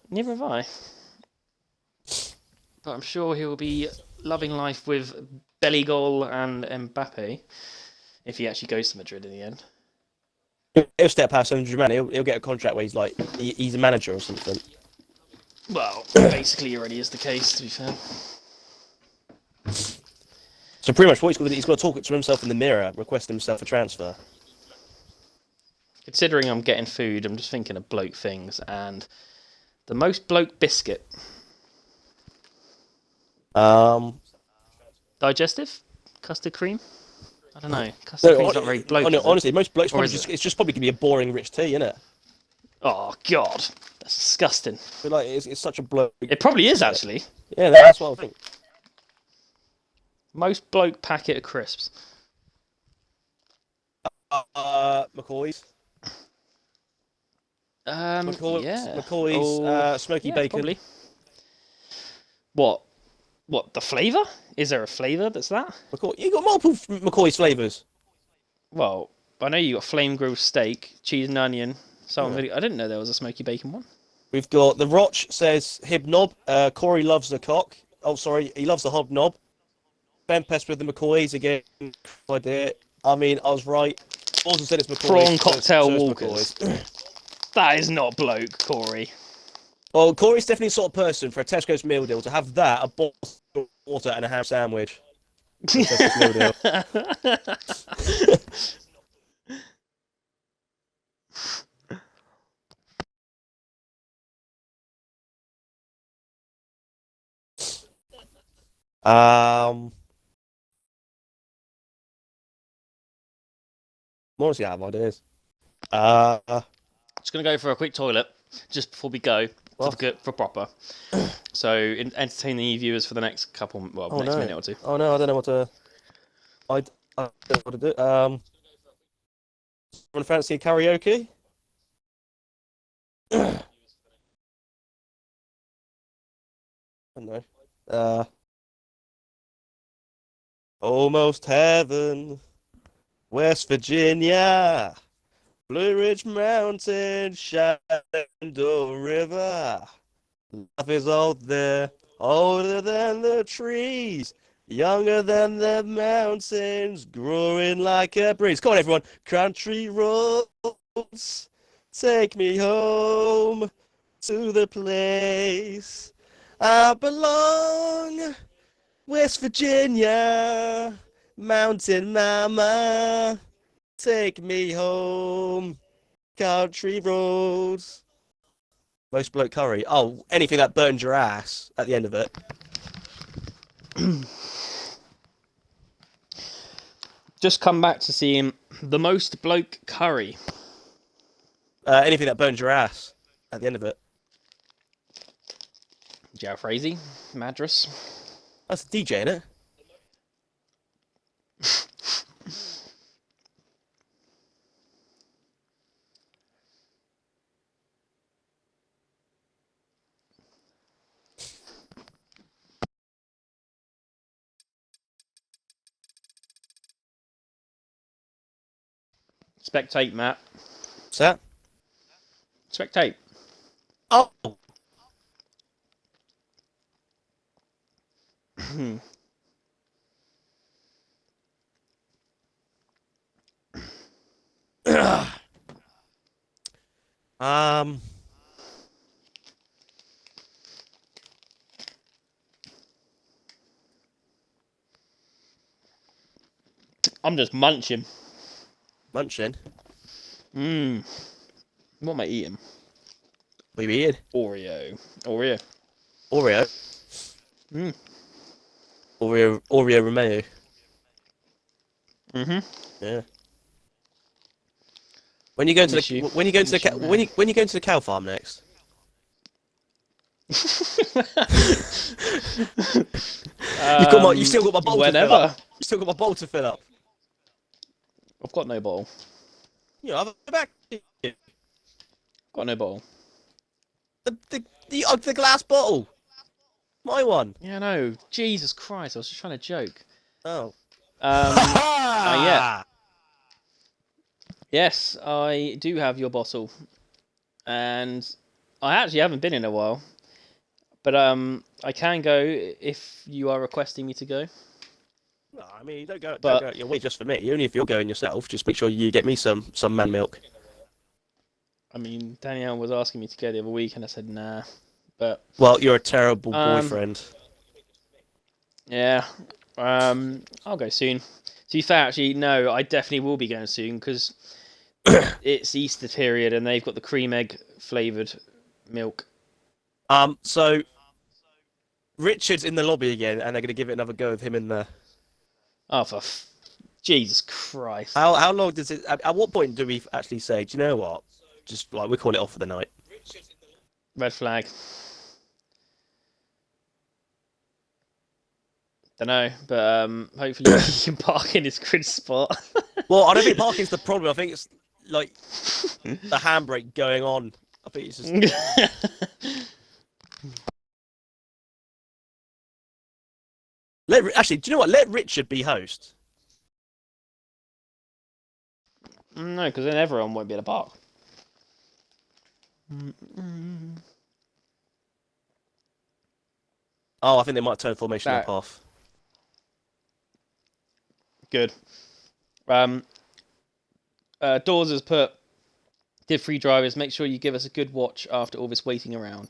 Never have I. But I'm sure he'll be loving life with Belligol and Mbappe if he actually goes to Madrid in the end. He'll step past 100 man. He'll get a contract where he's like he's a manager or something. Well, basically, he already is the case, to be fair. So pretty much what he's got to talk to himself in the mirror, request himself a transfer. Considering I'm getting food, I'm just thinking of bloke things, and the most bloke biscuit. Digestive? Custard cream? I don't know. Custard cream's not very bloke. Honestly, most blokes Or probably it's just probably gonna be a boring rich tea, isn't it? Oh god, that's disgusting. But like it's such a bloke. It probably is actually. Yeah, that's what I think. Most bloke packet of crisps. McCoy's. Yeah. McCoy's smoky bacon. Probably. What? The flavour? Is there a flavour that's that? You got multiple McCoy's flavours. Well, I know you got flame grilled steak, cheese and onion. I didn't know there was a smoky bacon one. We've got the Roch says hobnob. Corey loves the cock. Oh, sorry, he loves the hobnob. Ben Pest with the McCoy's again. Idea. I mean, I was right. Also said it's McCoy's. Prawn cocktail so walkers. That is not bloke, Corey. Well, Corey's definitely the sort of person for a Tesco's meal deal to have that, a bottle of water, and a ham sandwich. Tesco's meal deal. Honestly, I have ideas. Just gonna go for a quick toilet just before we go for proper. So entertain the viewers for the next minute or two. Oh no, I don't know what to. I don't know what to do. Want to fancy a karaoke? I don't know. Almost heaven, West Virginia. Blue Ridge Mountain, Shenandoah River. Life is old there, older than the trees, younger than the mountains, growing like a breeze. Come on, everyone. Country roads, take me home to the place I belong. West Virginia, Mountain Mama, take me home. Country roads. Most bloke curry. Oh, anything that burns your ass at the end of it. Just come back to seeing the most bloke curry. Anything that burns your ass at the end of it. Joe Frazee, Madras. That's a DJ, innit? Spectate, Matt. What's that? Spectate. Oh. um. I'm just munching. Munching. What am I eating? What are you eating? Oreo. Oreo. Mm. Oreo Romeo. Mm-hmm. Yeah. When you going to Miss the you. when you going to the Miss you, ca- man. when you going to the cow farm next? You still got my bowl to fill Whenever. up. You still got my bowl to fill up. I've got no bowl. You know, I've back Got no bowl. the glass bottle. My one. Yeah, no. Jesus Christ, I was just trying to joke. Oh. Yeah. Yes, I do have your bottle. And I actually haven't been in a while. But I can go if you are requesting me to go. No, I mean, don't go But- out your way just for me. Only if you're going yourself. Just make sure you get me some man milk. I mean, Danielle was asking me to go the other week, and I said nah. But Well, you're a terrible boyfriend. yeah, I'll go soon. To be fair, actually, no, I definitely will be going soon because it's Easter period, and they've got the cream egg flavored milk. So Richard's in the lobby again, and they're going to give it another go with him in there. Oh, Jesus Christ! How long does it? At what point do we actually say, do you know what? Just like we call it off for the night. Red flag. Don't know, but hopefully he can park in his grid spot. Well, I don't think parking's the problem. I think it's like the handbrake going on. I think it's just. Actually, do you know what? Let Richard be host. No, because then everyone won't be able to park. Oh, I think they might turn formation up off. Good. Dawes has put, "Dear free drivers, make sure you give us a good watch after all this waiting around.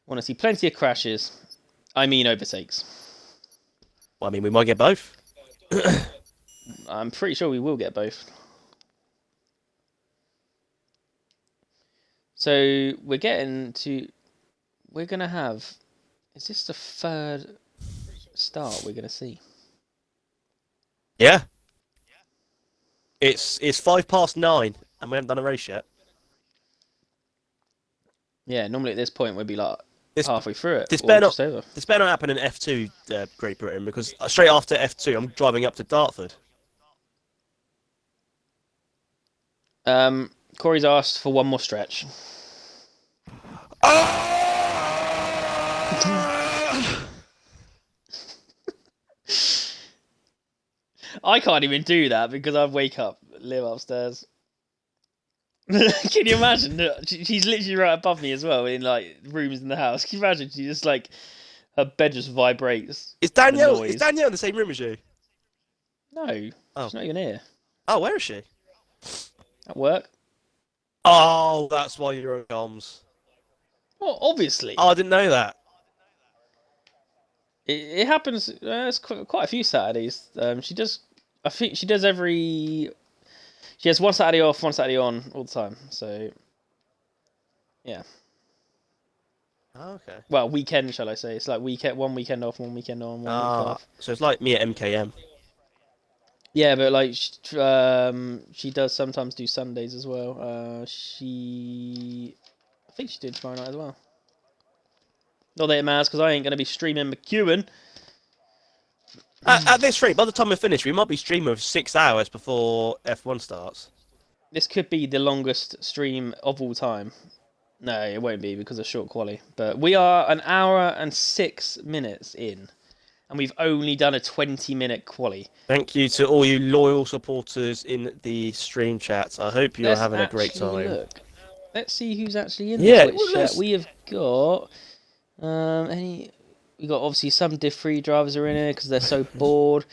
Want to see plenty of crashes. I mean overtakes." Well, I mean, we might get both. I'm pretty sure we will get both. So we're going to have, is this the third start we're going to see? Yeah. It's 9:05, and we haven't done a race yet. Yeah, normally at this point we'd be like halfway through it. This or better just not. over. This better not happen in F2, Great Britain, because straight after F2, I'm driving up to Dartford. Corey's asked for one more stretch. I can't even do that because I wake up, live upstairs. Can you imagine? She's literally right above me as well in like rooms in the house. Can you imagine? She just like her bed just vibrates. Is The Danielle? Is noise. Danielle in the same room as you? No, Oh, she's not even here. oh, where is she? At work. Oh, that's why you're on comms. Well, obviously, Oh, I didn't know that. it happens. It's quite a few Saturdays. She does. I think she does every. She has one Saturday off, one Saturday on, all the time. So, yeah. Oh, okay. Well, weekend, shall I say? It's like one weekend off, one weekend on, one week Ah, off. so it's like me at MKM. Yeah, but like she does sometimes do Sundays as well. I think she did tomorrow night as well. Not that it matters because I ain't gonna be streaming McEwen. At this rate, by the time we finish, we might be streaming for 6 hours before F1 starts. This could be the longest stream of all time. No, it won't be because of short quali. But we are an hour and 6 minutes in, and we've only done a 20-minute quali. Thank you to all you loyal supporters in the stream chat. I hope you're having a great time. Look. Let's see who's actually in Yeah, the Twitch chat. We have got we got obviously some Div 3 drivers are in here because they're so bored.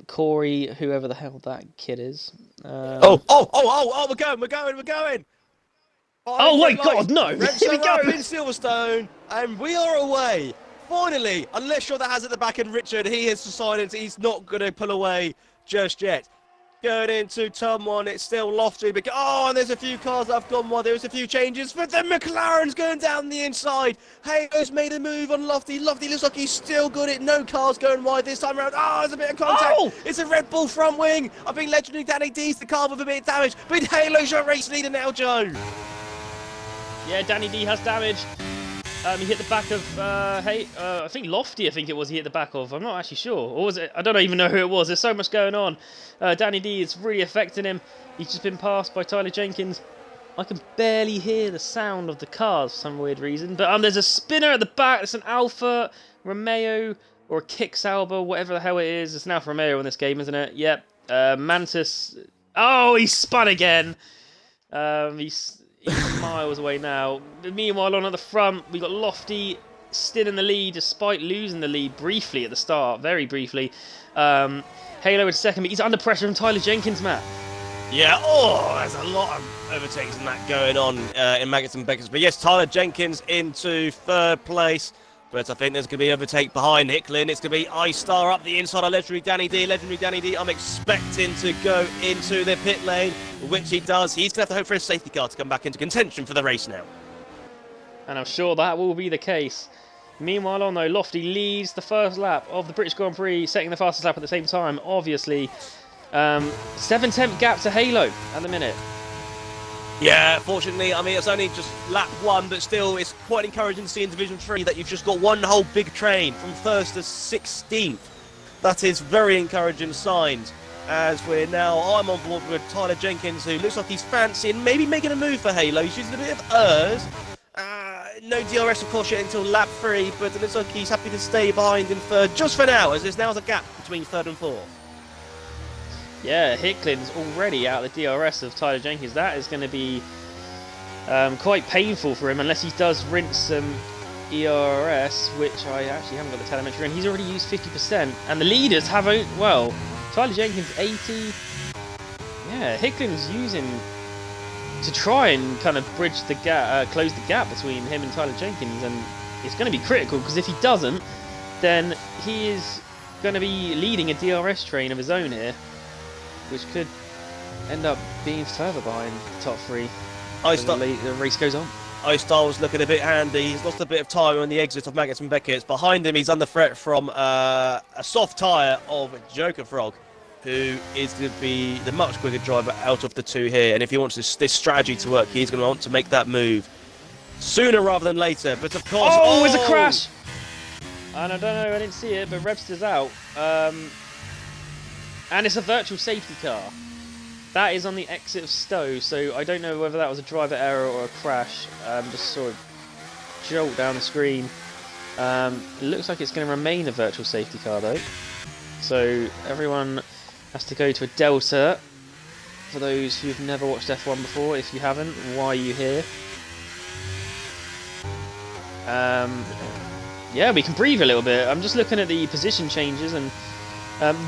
Corey, whoever the hell that kid is. We're going! Oh my God, no! Reps Here we are go! up in Silverstone, and we are away. Finally, unless you're the has at the back and Richard, he has decided he's not going to pull away just yet. Going into turn one, it's still lofty. But and there's a few cars that have gone wide. There's a few changes, but the McLaren's going down the inside. Halo's made a move on Lofty. Lofty looks like he's still got it. No cars going wide this time around. There's a bit of contact. Oh! It's a Red Bull front wing. I think legendary Danny D's the car with a bit of damage. But Halo's your race leader now, Joe. Yeah, Danny D has damage. He hit the back of, I think Lofty, I think it was he hit the back of. I'm not actually sure. Or was it? I don't even know who it was. There's so much going on. Danny D is really affecting him. He's just been passed by Tyler Jenkins. I can barely hear the sound of the cars for some weird reason. But there's a spinner at the back. It's an Alfa Romeo or a Kick Sauber, whatever the hell it is. It's an Alfa Romeo in this game, isn't it? Yep. Mantis. Oh, he spun again. He's miles away now. Meanwhile, on at the front, we got Lofty still in the lead, despite losing the lead briefly at the start, very briefly. Halo in second, but he's under pressure from Tyler Jenkins, Matt. Yeah, there's a lot of overtakes and that going on in Maggots and Beckers. But yes, Tyler Jenkins into third place. But I think there's going to be overtake behind Hicklin. It's going to be iStar up the inside of Legendary Danny D. Legendary Danny D, I'm expecting to go into the pit lane, which he does. He's going to have to hope for a safety car to come back into contention for the race now. And I'm sure that will be the case. Meanwhile, on though, Lofty leads the first lap of the British Grand Prix, setting the fastest lap at the same time, obviously. 7-tenth gap to Halo at the minute. Yeah, fortunately, I mean, it's only just lap one, but still, it's quite encouraging to see in Division 3 that you've just got one whole big train from 1st to 16th. That is very encouraging signs, as I'm on board with Tyler Jenkins, who looks like he's fancying maybe making a move for Halo. He's using a bit of ERS. No DRS, of course, yet until lap 3, but it looks like he's happy to stay behind in third just for now, as there's now a gap between third and fourth. Yeah, Hicklin's already out of the DRS of Tyler Jenkins. That is going to be quite painful for him unless he does rinse some ERS, which I actually haven't got the telemetry in. He's already used 50%, and the leaders haven't. Well, Tyler Jenkins 80. Yeah, Hicklin's using to try and kind of bridge the gap, close the gap between him and Tyler Jenkins, and it's going to be critical because if he doesn't, then he is going to be leading a DRS train of his own here, which could end up being further behind the top three as the race goes on. iStar was looking a bit handy. He's lost a bit of time on the exit of Maggots and Beckett's. Behind him, he's under threat from a soft tyre of Joker Frog, who is going to be the much quicker driver out of the two here. And if he wants this strategy to work, he's going to want to make that move sooner rather than later. But of course... Oh, it's a crash! And I don't know, I didn't see it, but Rebster's out. And it's a virtual safety car. That is on the exit of Stowe, so I don't know whether that was a driver error or a crash. Just sort of jolt down the screen. It looks like it's going to remain a virtual safety car though. So everyone has to go to a Delta. for those who've never watched F1 before. If you haven't, why are you here? Yeah, we can breathe a little bit. I'm just looking at the position changes, and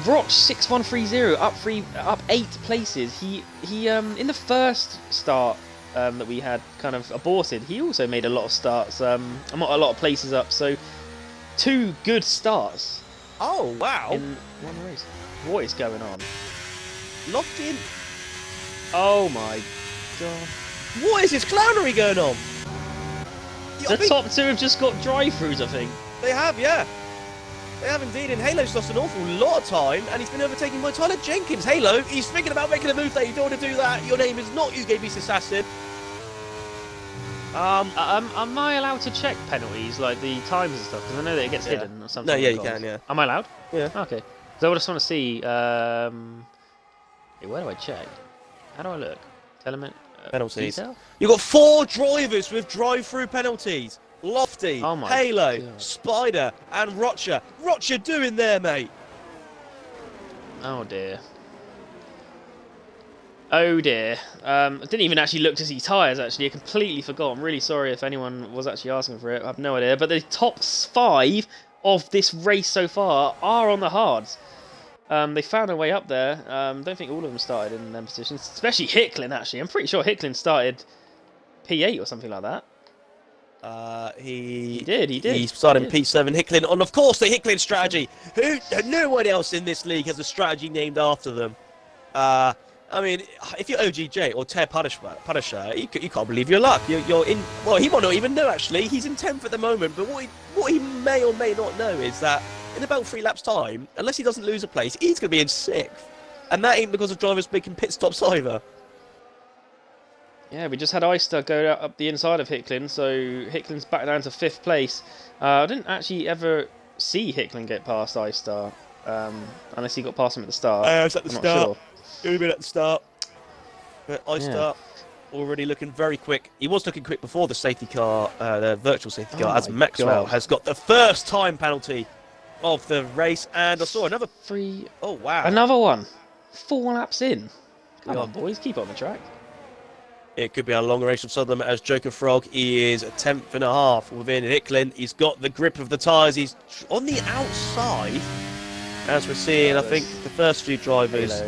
Roch 6130 up 8 places. He in the first start that we had kind of aborted, he also made a lot of starts. A lot of places up. So 2 good starts. Oh wow! In one race. What is going on? Locked in. Oh my god! What is this clownery going on? The top 2 have just got drive-throughs, I think. They have, yeah. They have indeed, and Halo's lost an awful lot of time, and he's been overtaken by Tyler Jenkins. Halo, he's thinking about making a move there. You don't want to do that. Your name is not Eugabe's Assassin. Am I allowed to check penalties, like the times and stuff? Because I know that it gets hidden or something. No, yeah, you can, yeah. Am I allowed? Yeah. Okay. So I just want to see. Where do I check? How do I look? Element. Penalties. Detail? You've got 4 drivers with drive-through penalties. Lofty, Oh my Halo, God. Spider, and Rocher. Rocher doing there, mate. Oh dear. Oh dear. I didn't even actually look to see tyres, actually. I completely forgot. I'm really sorry if anyone was actually asking for it. I have no idea. But the top 5 of this race so far are on the hards. They found a way up there. Don't think all of them started in them positions. Especially Hicklin, actually. I'm pretty sure Hicklin started P8 or something like that. He did. He started in P7 Hicklin, and of course the Hicklin strategy. No one else in this league has a strategy named after them. I mean, if you're OGJ or Tear Punisher, you can't believe your luck. You're in. Well, he might not even know actually. He's in 10th at the moment, but what he may or may not know is that in about 3 laps time, unless he doesn't lose a place, he's going to be in 6th, and that ain't because of drivers making pit stops either. Yeah, we just had Eister go up the inside of Hicklin, so Hicklin's back down to 5th place. I didn't actually ever see Hicklin get past Eister, unless he got past him at the start. I was at the I'm not start. sure. It would have been at the start. But Eister already looking very quick. He was looking quick before the safety car, the virtual safety car, as Maxwell has got the first time penalty of the race. And I saw another... 3. Oh, wow. Another one. 4 laps in. Come on, boys, keep on the track. It could be a long race of Sutherland as Joker Frog. He is a 10th and a half within Hicklin. He's got the grip of the tyres. He's on the outside. As we're seeing, I think the first few drivers...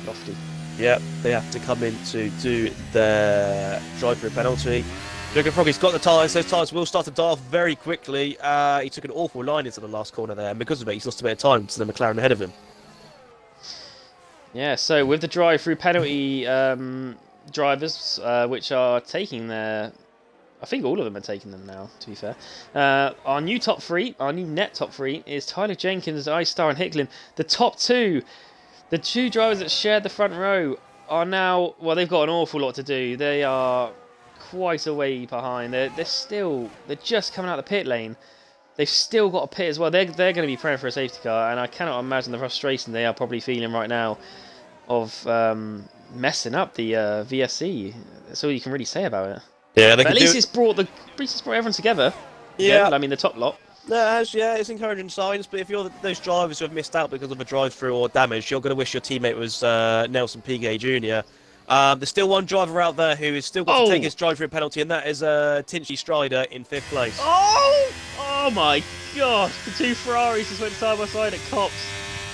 Lofty. Yep, they have to come in to do their drive-through penalty. Joker Frog, he's got the tyres. Those tyres will start to die off very quickly. He took an awful line into the last corner there, and because of it, he's lost a bit of time to the McLaren ahead of him. Yeah, so with the drive-through penalty... drivers which are taking their... I think all of them are taking them now, to be fair. Our new top 3, our new net top 3 is Tyler Jenkins, Eister and Hicklin. The top 2, the 2 drivers that shared the front row are now... Well, they've got an awful lot to do. They are quite a way behind. They're just coming out of the pit lane. They've still got a pit as well. They're going to be praying for a safety car, and I cannot imagine the frustration they are probably feeling right now of... messing up the VSC. That's all you can really say about it. Yeah, but at least it's brought everyone together. Yeah, I mean the top lot. It's encouraging signs. But if you're those drivers who have missed out because of a drive-through or damage, you're going to wish your teammate was Nelson Piquet Jr. There's still one driver out there who has still got to take his drive-through penalty, and that is Tinchy Strider in 5th place. Oh my gosh! The 2 Ferraris just went side by side at Cops.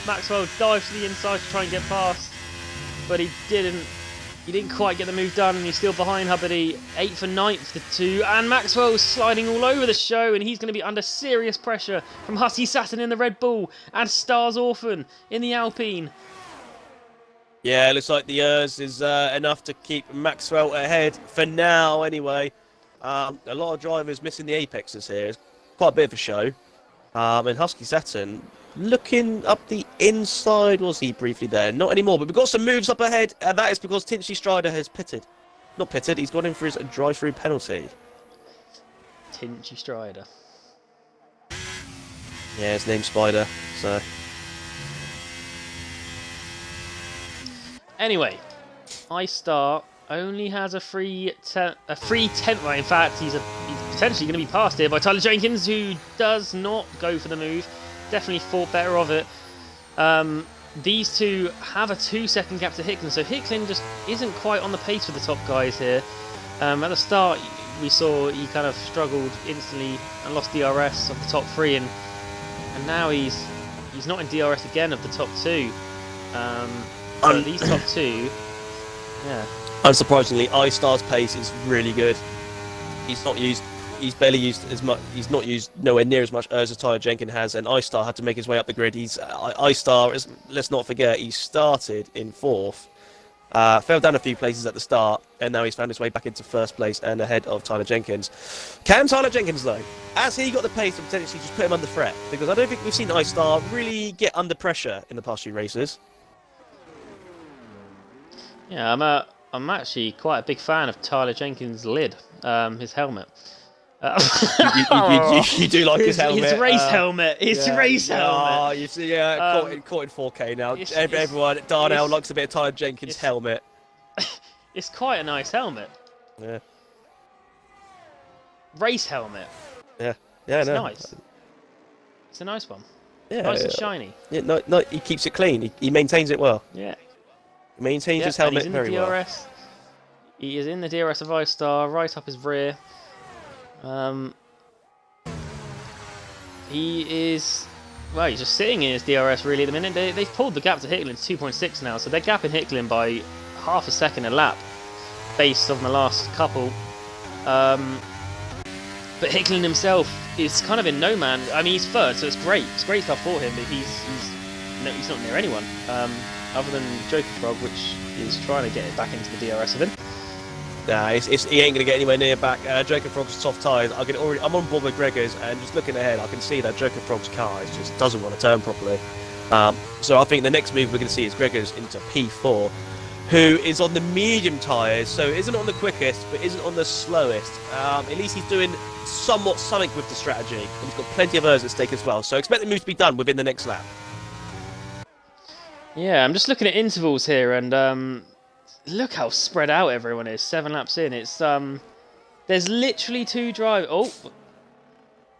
Maxwell dived to the inside to try and get past. But he didn't quite get the move done, and he's still behind Hubbardie. 8th and 9th, the 2. And Maxwell's sliding all over the show, and he's going to be under serious pressure from Husky Saturn in the Red Bull and Stars Orphan in the Alpine. Yeah, it looks like the ERS is enough to keep Maxwell ahead for now, anyway. A lot of drivers missing the apexes here. It's quite a bit of a show. And Husky Saturn... looking up the inside, was he briefly there? Not anymore, but we've got some moves up ahead, and that is because Tinchy Strider has pitted. Not pitted, he's gone in for his drive-through penalty. Tinchy Strider. Yeah, his name's Spider, so... Anyway, Eister only has a free 10th. Well, in fact, he's potentially going to be passed here by Tyler Jenkins, who does not go for the move. Definitely thought better of it. these two have a 2-second gap to Hicklin, so Hicklin just isn't quite on the pace with the top guys here. At the start, we saw he kind of struggled instantly and lost DRS of the top 3, and now he's not in DRS again of the top 2. So these top 2, yeah. Unsurprisingly, iStar's pace is really good. He's barely used as much. He's not used nowhere near as much as Tyler Jenkins has, and iStar had to make his way up the grid. iStar, let's not forget, he started in 4th, fell down a few places at the start, and now he's found his way back into 1st place and ahead of Tyler Jenkins. Can Tyler Jenkins, though, has he got the pace to potentially just put him under threat? Because I don't think we've seen iStar really get under pressure in the past few races. Yeah, I'm actually quite a big fan of Tyler Jenkins' lid, his helmet. You do like his helmet. His race helmet. His race helmet. Oh, you see, caught in 4K now. Everyone, Darnell likes a bit of Tyler Jenkins' helmet. It's quite a nice helmet. Yeah. Race helmet. Yeah. It's nice. It's a nice one. Yeah. Nice and shiny. Yeah. No, he keeps it clean. He maintains it well. Yeah. He maintains his helmet very well. He is in the DRS of iStar, right up his rear. He is, well, he's just sitting in his DRS really at the minute. They've pulled the gap to Hicklin to 2.6 now, so they're gapping Hicklin by half a second a lap based on the last couple. But Hicklin himself is kind of in no man. I mean, he's third, so it's great. It's great stuff for him, but he's not near anyone other than Joker Frog, which is trying to get it back into the DRS of him. Nah, he ain't going to get anywhere near back. Joker Frog's soft tyres. I'm on board with Gregor's, and just looking ahead, I can see that Joker Frog's car just doesn't want to turn properly. So I think the next move we're going to see is Gregor's into P4, who is on the medium tyres, so isn't on the quickest, but isn't on the slowest. At least he's doing something with the strategy, and he's got plenty of errors at stake as well. So expect the move to be done within the next lap. Yeah, I'm just looking at intervals here, and look how spread out everyone is. 7 laps in, it's there's literally 2 drivers.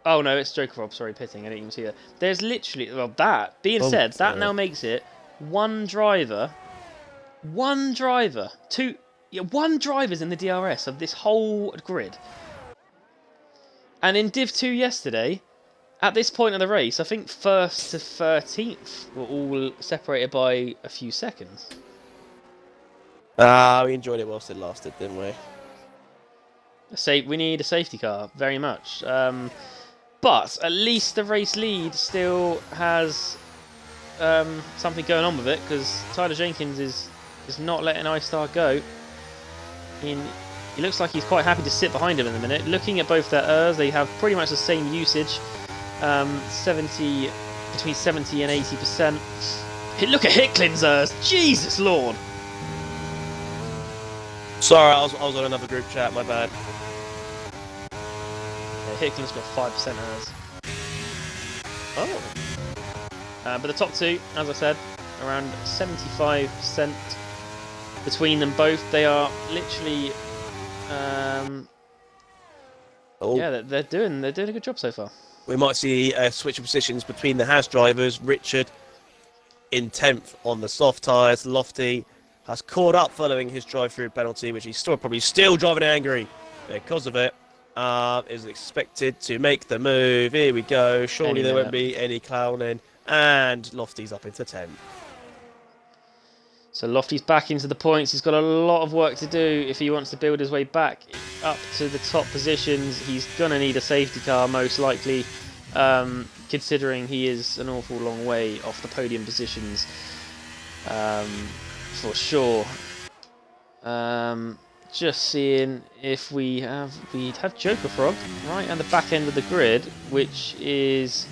Oh no, it's Joker Rob. Sorry, pitting. I didn't even see that. There's literally, well, that being said, that now makes it one driver's in the DRS of this whole grid. And in Div 2 yesterday, at this point of the race, I think 1st to 13th were all separated by a few seconds. We enjoyed it whilst it lasted, didn't we? We need a safety car, very much. But at least the race lead still has something going on with it, because Tyler Jenkins is not letting iStar go. He looks like he's quite happy to sit behind him in a minute. Looking at both their ERS, they have pretty much the same usage, between 70 and 80%. Look at Hicklin's ERS, Jesus Lord! Sorry, I was on another group chat, my bad. Yeah, Hicklin's got 5% ERS. Oh. But the top 2, as I said, around 75% between them both. They are literally, yeah, they're doing a good job so far. We might see a switch of positions between the Haas drivers. Richard in 10th on the soft tyres. Lofty has caught up following his drive-through penalty, which he's probably still driving angry because of it. Is expected to make the move. Here we go. Surely there won't be any clowning. And Lofty's up into 10th. So Lofty's back into the points. He's got a lot of work to do if he wants to build his way back up to the top positions. He's going to need a safety car, most likely, considering he is an awful long way off the podium positions, for sure. Just seeing if we'd have Joker Frog right at the back end of the grid, which is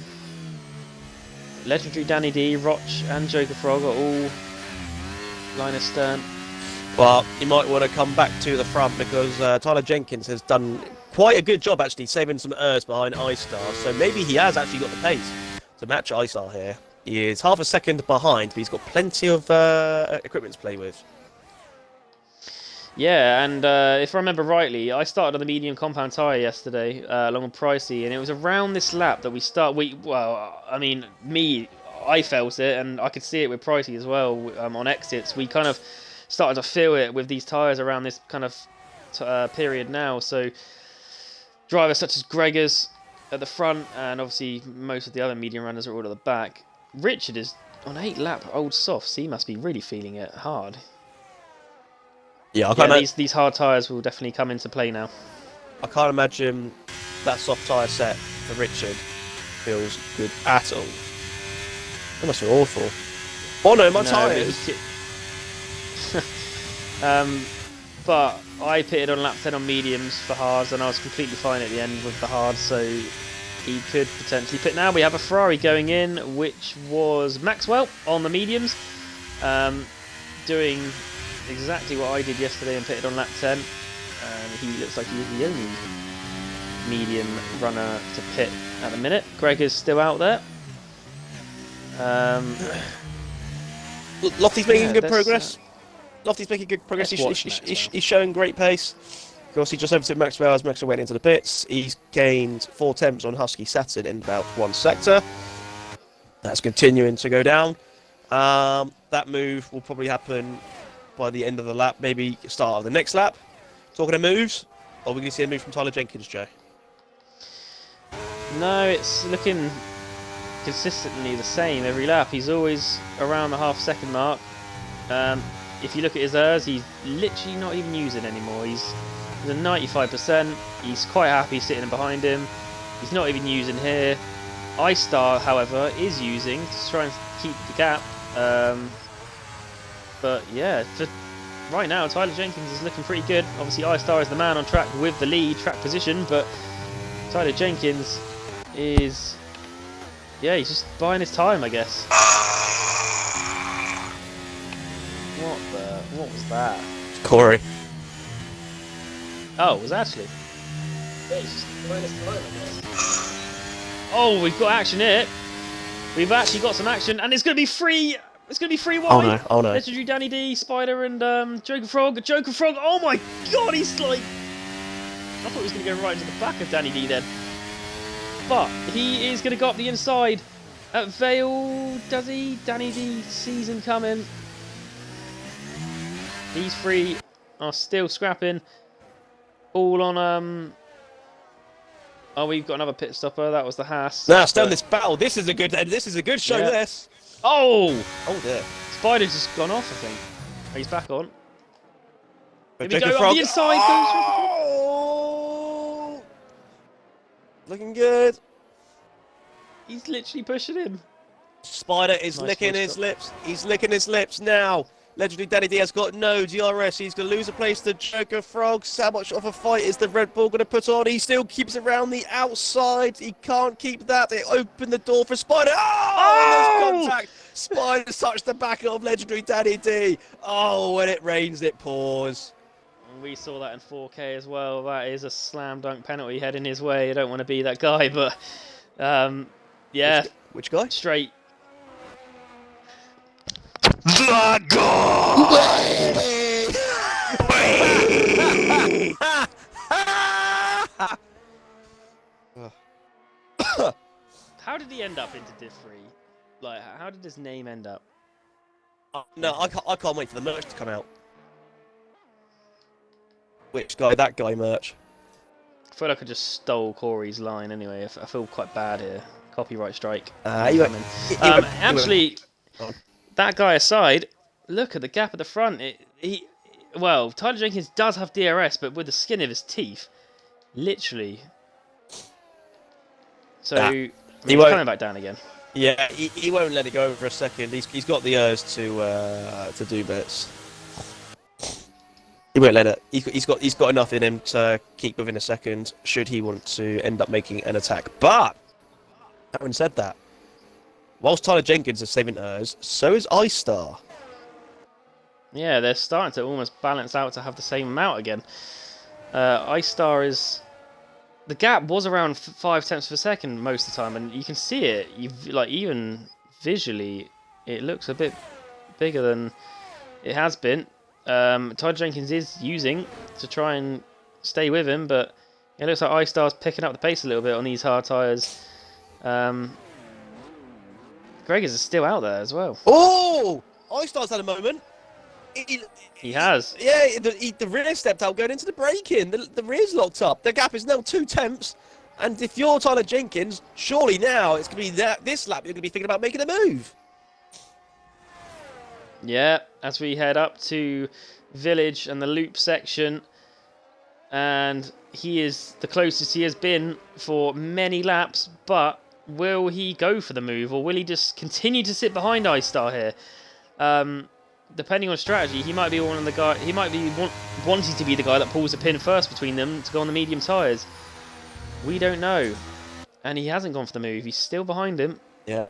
Legendary Danny D, Roch and Joker Frog are all line astern. Well, you might want to come back to the front, because Tyler Jenkins has done quite a good job actually saving some ERS behind iStar, so maybe he has actually got the pace to match iStar here. He is half a second behind, but he's got plenty of equipment to play with. Yeah, and if I remember rightly, I started on the medium compound tyre yesterday, along with Pricey, and it was around this lap that we start. I felt it, and I could see it with Pricey as well on exits. We kind of started to feel it with these tyres around this kind of period now. So drivers such as Gregor's at the front, and obviously most of the other medium runners are all at the back. Richard is on 8-lap old softs. He must be really feeling it hard. Yeah, these hard tyres will definitely come into play now. I can't imagine that soft tyre set for Richard feels good at all. That must be awful. Oh no, my tyres! But I pitted on lap 10 on mediums for hards, and I was completely fine at the end with the hards, so he could potentially pit now. We have a Ferrari going in, which was Maxwell on the mediums, doing exactly what I did yesterday and pitted on lap 10. He looks like he is the only medium runner to pit at the minute. Greg is still out there. Lofty's making good progress. Lofty's making good progress. He's showing great pace. Of course, he just overtook Maxwell as Maxwell went into the pits. He's gained 4 temps on Husky Saturn in about one sector. That's continuing to go down. That move will probably happen by the end of the lap, maybe start of the next lap. Talking of moves, are we going to see a move from Tyler Jenkins, Joe? No, it's looking consistently the same every lap. He's always around the half-second mark. If you look at his ERS, he's literally not even using anymore. He's at 95%. He's quite happy sitting behind him. He's not even using here. iStar, however, is using to try and keep the gap. But yeah, right now, Tyler Jenkins is looking pretty good. Obviously, iStar is the man on track with the lead track position, but Tyler Jenkins is, yeah, he's just buying his time, I guess. What was that? It's Corey. Oh, it was actually. Yeah, he's just buying his time, I guess. Oh, we've got action here. We've actually got some action, and it's going to be free. It's going to be free wide. Oh no. Legendary Danny D, Spider, and Joker Frog. Joker Frog, oh my god, he's like... I thought he was going to go right into the back of Danny D then. But he is going to go up the inside at Vale, does he? Danny D season coming. These three are still scrapping. All on... Oh, we've got another pit stopper. That was the Haas. Now, stay on this battle. This is a good show, yeah. This. Oh! Oh, dear. Spider's just gone off, I think. He's back on. But Here we go, up the inside. Oh! Looking good. He's literally pushing him. Spider is licking his lips. He's licking his lips now. Legendary Daddy D has got no DRS. He's going to lose a place to Joker Frog. How much of a fight is the Red Bull going to put on? He still keeps it around the outside. He can't keep that. They open the door for Spider. Oh! There's contact. Spider touched the back of Legendary Daddy D. Oh, when it rains, it pours. We saw that in 4K as well. That is a slam dunk penalty heading his way. I don't want to be that guy, but yeah. Which guy? Straight. The God! How did he end up into Div 3? Like, how did his name end up? No, I can't wait for the merch to come out. Which guy? That guy merch. I feel like I just stole Corey's line anyway. I feel quite bad here. Copyright strike. Actually, that guy aside, look at the gap at the front. Well, Tyler Jenkins does have DRS, but with the skin of his teeth. Literally. So, he's coming back down again. Yeah, he won't let it go for a second. He's got the urge to do bits. He won't let it. He's got enough in him to keep within a second. Should he want to end up making an attack, but having said that, whilst Tyler Jenkins is saving hers, so is iStar. Yeah, they're starting to almost balance out to have the same amount again. iStar is... The gap was around 5 tenths per second most of the time, and you can see it. Even visually, it looks a bit bigger than it has been. Tyler Jenkins is using to try and stay with him, but it looks like iStar's picking up the pace a little bit on these hard tyres. Gregors is still out there as well. Oh! iStar's had a moment. He has. Yeah, the rear stepped out going into the braking. The rear's locked up. The gap is now 2/10. And if you're Tyler Jenkins, surely now it's going to be this lap you're going to be thinking about making a move. Yeah, as we head up to Village and the loop section. And he is the closest he has been for many laps. But will he go for the move, or will he just continue to sit behind iStar here? Depending on strategy, he might be one of the guy. He might be wanting to be the guy that pulls the pin first between them to go on the medium tyres. We don't know, and he hasn't gone for the move. He's still behind him. Yeah,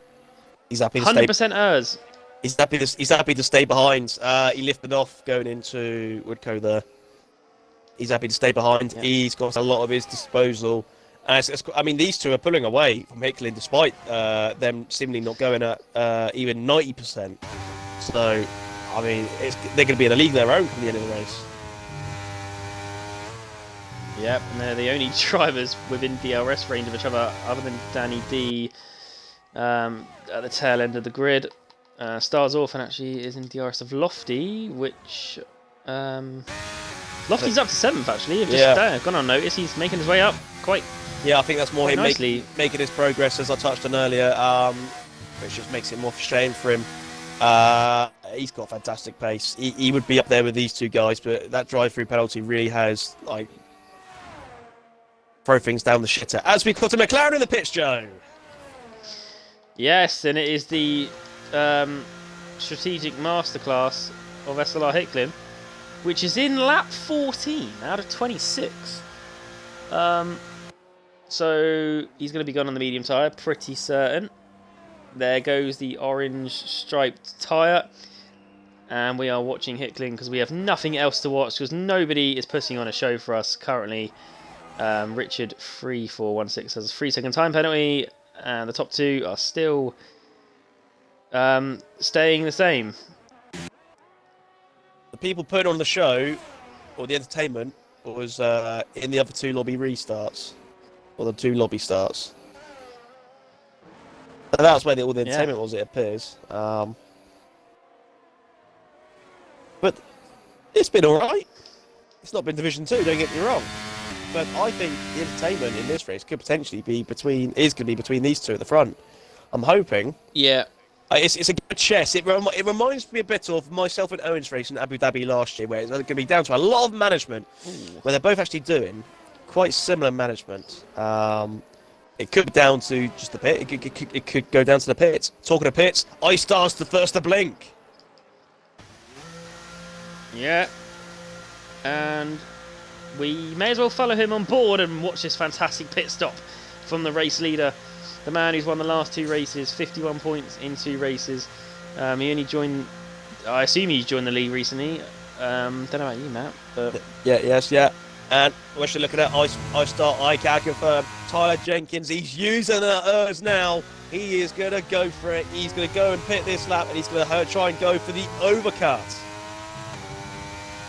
he's happy. 100% ERS. He's happy to stay behind. He lifted off going into Woodcoe there. He's happy to stay behind. Yeah. He's got a lot of his disposal. I mean, these two are pulling away from Hicklin despite them seemingly not going at even 90%. So, I mean, they're going to be in a league of their own from the end of the race. Yep, and they're the only drivers within DRS range of each other, other than Danny D at the tail end of the grid. Stars Orphan actually is in DRS of Lofty, which Lofty's up to 7th actually. I've just gone on notice. He's making his way up quite. Yeah, I think that's more him making his progress, as I touched on earlier, which just makes it more frustrating for him. He's got fantastic pace. He would be up there with these two guys, but that drive-through penalty really has throw things down the shitter. As we cut to McLaren in the pits, Joe. Yes, and it is the strategic masterclass of SLR Hicklin, which is in lap 14 out of 26. So he's going to be gone on the medium tyre, pretty certain. There goes the orange striped tyre. And we are watching Hicklin because we have nothing else to watch because nobody is putting on a show for us currently. Richard 3416 has a 3-second time penalty, and the top two are still staying the same. The people putting on the show, or the entertainment, was in the other two lobby restarts, or the two lobby starts. And that's where all the entertainment was, it appears. But it's been alright. It's not been Division 2, don't get me wrong. But I think the entertainment in this race could potentially be between these two at the front. I'm hoping. Yeah. It's a good chess. It reminds me a bit of myself and Owen's race in Abu Dhabi last year, where it's going to be down to a lot of management, where they're both actually doing quite similar management. It could be down to just the pit. It could go down to the pits. Talking of pits, iStar's the first to blink. Yeah. And we may as well follow him on board and watch this fantastic pit stop from the race leader. The man who's won the last 2 races, 51 points in 2 races. He only joined, I assume he's joined the league recently. Don't know about you, Matt. But Yeah. And we're actually looking at iStar, I can confirm. Tyler Jenkins, he's using the ERS now. He is going to go for it. He's going to go and pit this lap, and he's going to try and go for the overcut.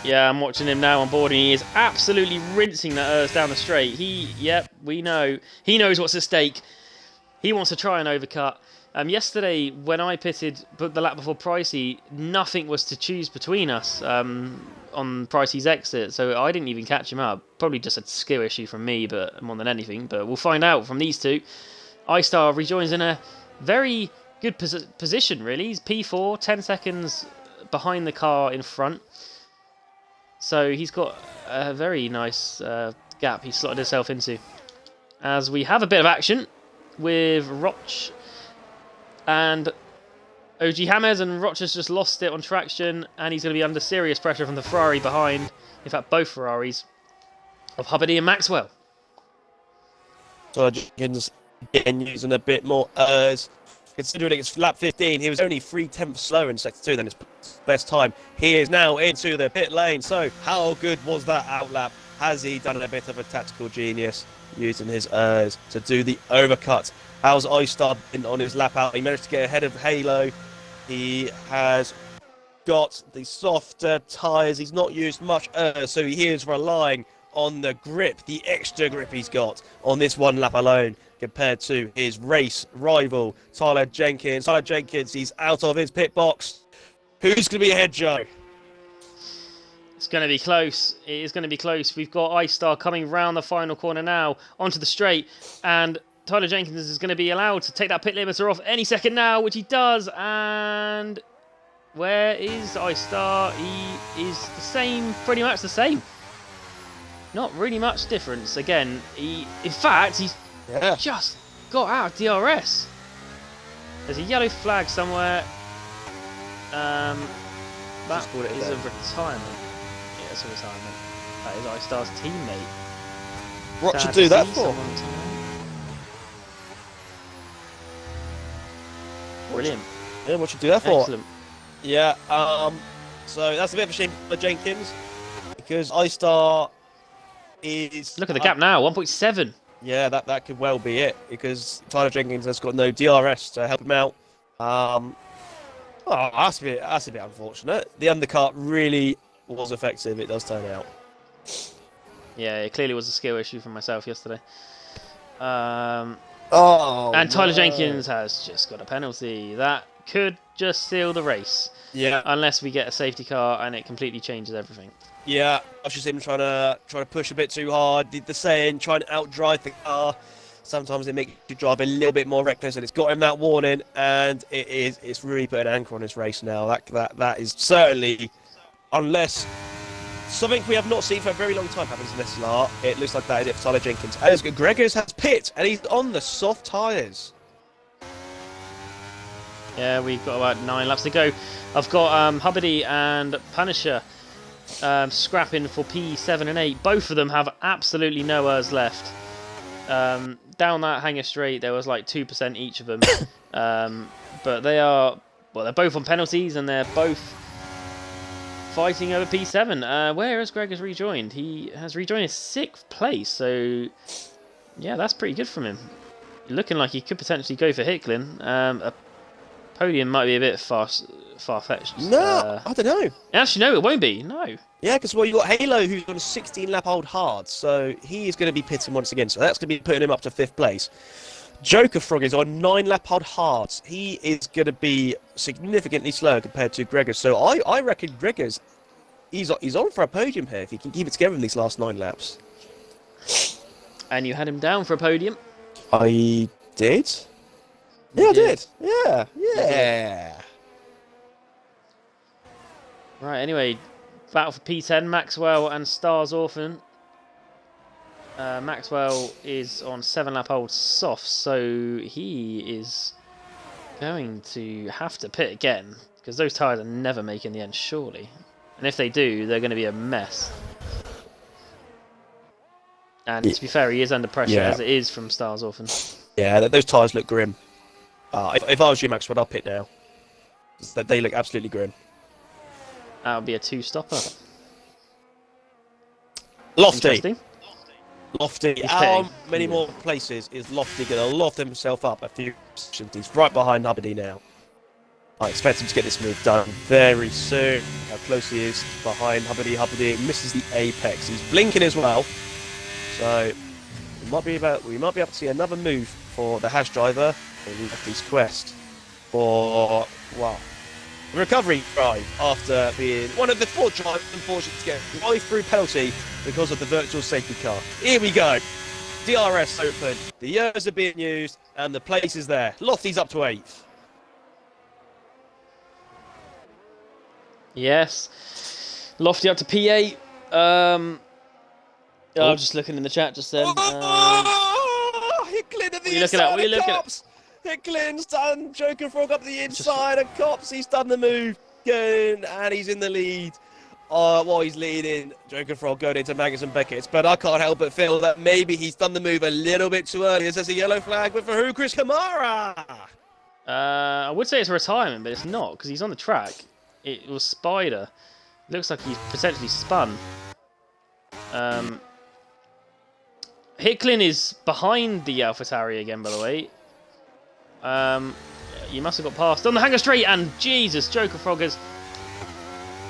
Yeah, I'm watching him now on board, and he is absolutely rinsing that ERS down the straight. We know. He knows what's at stake. He wants to try and overcut. Yesterday, when I pitted the lap before Pricey, nothing was to choose between us on Pricey's exit, so I didn't even catch him up. Probably just a skill issue from me, but more than anything. But we'll find out from these two. iStar rejoins in a very good position, really. He's P4, 10 seconds behind the car in front. So he's got a very nice gap he's slotted himself into. As we have a bit of action with Roch and OG James, and Roch has just lost it on traction, and he's going to be under serious pressure from the Ferrari behind. In fact, both Ferraris of Hubbard and Maxwell. So Jenkins again using a bit more ERS. Considering it's lap 15, he was only 3/10 slower in sector 2 than his best time. He is now into the pit lane. So how good was that outlap? Has he done a bit of a tactical genius using his ERS to do the overcut? How's iStar been on his lap out? He managed to get ahead of Halo. He has got the softer tyres. He's not used much ERS, so he is relying on the grip, the extra grip he's got on this one lap alone. compared to his race rival, Tyler Jenkins. Tyler Jenkins, he's out of his pit box. Who's going to be ahead, Joe? It's going to be close. It is going to be close. We've got Ice Star coming round the final corner now onto the straight, and Tyler Jenkins is going to be allowed to take that pit limiter off any second now, which he does. And where is Ice Star? He is the same, pretty much the same. Not really much difference. Again, in fact, he's just got out of DRS. There's a yellow flag somewhere. That is a retirement. Yeah, it's a retirement. That is Ice Star's teammate. What should do that for? Brilliant. Yeah, what should do that for? Excellent. Yeah. So that's a bit of a shame for Jenkins because Ice Star is. Look at the gap now, 1.7. Yeah, that could well be it because Tyler Jenkins has got no DRS to help him out. That's a bit unfortunate. The undercut really was effective. It does turn out. Yeah, it clearly was a skill issue for myself yesterday. And And Tyler Jenkins has just got a penalty. That could just seal the race. Yeah. Unless we get a safety car and it completely changes everything. Yeah, I was just him trying to push a bit too hard. The saying, trying to outdrive the car. Sometimes it makes you drive a little bit more reckless, and it's got him that warning. And it's really put an anchor on his race now. That is certainly, unless something we have not seen for a very long time happens in SLR, it looks like that is it for Tyler Jenkins. As Gregors has pit, and he's on the soft tyres. Yeah, we've got about 9 laps to go. I've got Hubbardie and Punisher scrapping for P7 and 8. Both of them have absolutely no hours left. Down that hangar straight, there was like 2% each of them. But they're both on penalties, and they're both fighting over P7. Where has Greg rejoined? He has rejoined his 6th place, so yeah, that's pretty good from him. Looking like he could potentially go for Hicklin. A podium might be a bit far-fetched. No, I don't know. Actually, no, it won't be. No. Yeah, because you got Halo, who's on a 16-lap old hard, so he is going to be pitting once again. So that's going to be putting him up to 5th place. Joker Frog is on 9-lap old hards. He is going to be significantly slower compared to Gregors. So I reckon Gregors, he's on for a podium here if he can keep it together in these last 9 laps. And you had him down for a podium? I did. Yeah, I did. Yeah. Right, anyway, battle for P10, Maxwell and Stars Orphan. Maxwell is on 7-lap old soft, so he is going to have to pit again, because those tyres are never making the end, surely. And if they do, they're going to be a mess. And to be fair, he is under pressure, as it is from Stars Orphan. Yeah, those tyres look grim. If I was you, Maxwell, I'd pit now. They look absolutely grim. That would be a 2-stopper. Lofty. He's How many more places is Lofty going to loft himself up a few positions? He's right behind Hubbardie now. I expect him to get this move done very soon. How close he is behind Hubbardie. Hubbardie misses the apex. He's blinking as well. So we might be able to see another move for the Hash driver in Lofty's quest for recovery drive after being one of the 4 drivers unfortunately to get a drive-through penalty because of the virtual safety car. Here we go. DRS open. The years are being used and the place is there. Lofty's up to 8th. Yes. Lofty up to P8. I'm just looking in the chat just then. Hicklin at the inside of Cops. Hicklin's done Joker Frog up the inside and Cops, he's done the move again and he's in the lead. While he's leading, Joker Frog going into Magnus and Beckett's, but I can't help but feel that maybe he's done the move a little bit too early. There's a yellow flag with for who? Chris Kamara! I would say it's a retirement, but it's not, because he's on the track. It was Spider. Looks like he's potentially spun. Hicklin is behind the AlphaTauri again, by the way. You must have got past on the hangar straight, and Jesus, Joker Frog has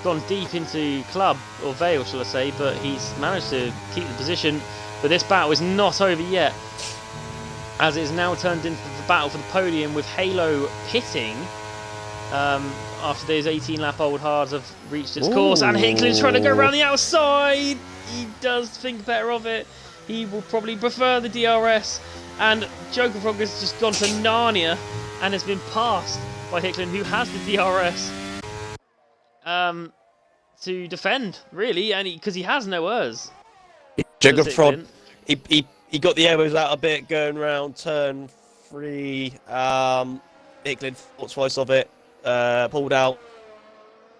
gone deep into club, or Vale, shall I say, but he's managed to keep the position. But this battle is not over yet. as it is now turned into the battle for the podium, with Halo pitting after those 18-lap-old hards have reached its course, and Hicklin's trying to go around the outside. He does think better of it. He will probably prefer the DRS, and Joker Frog has just gone to Narnia and has been passed by Hicklin, who has the DRS to defend, really, and because he has no ERS. Joker Frog, he got the elbows out a bit going around turn 3. Hicklin thought twice of it, pulled out,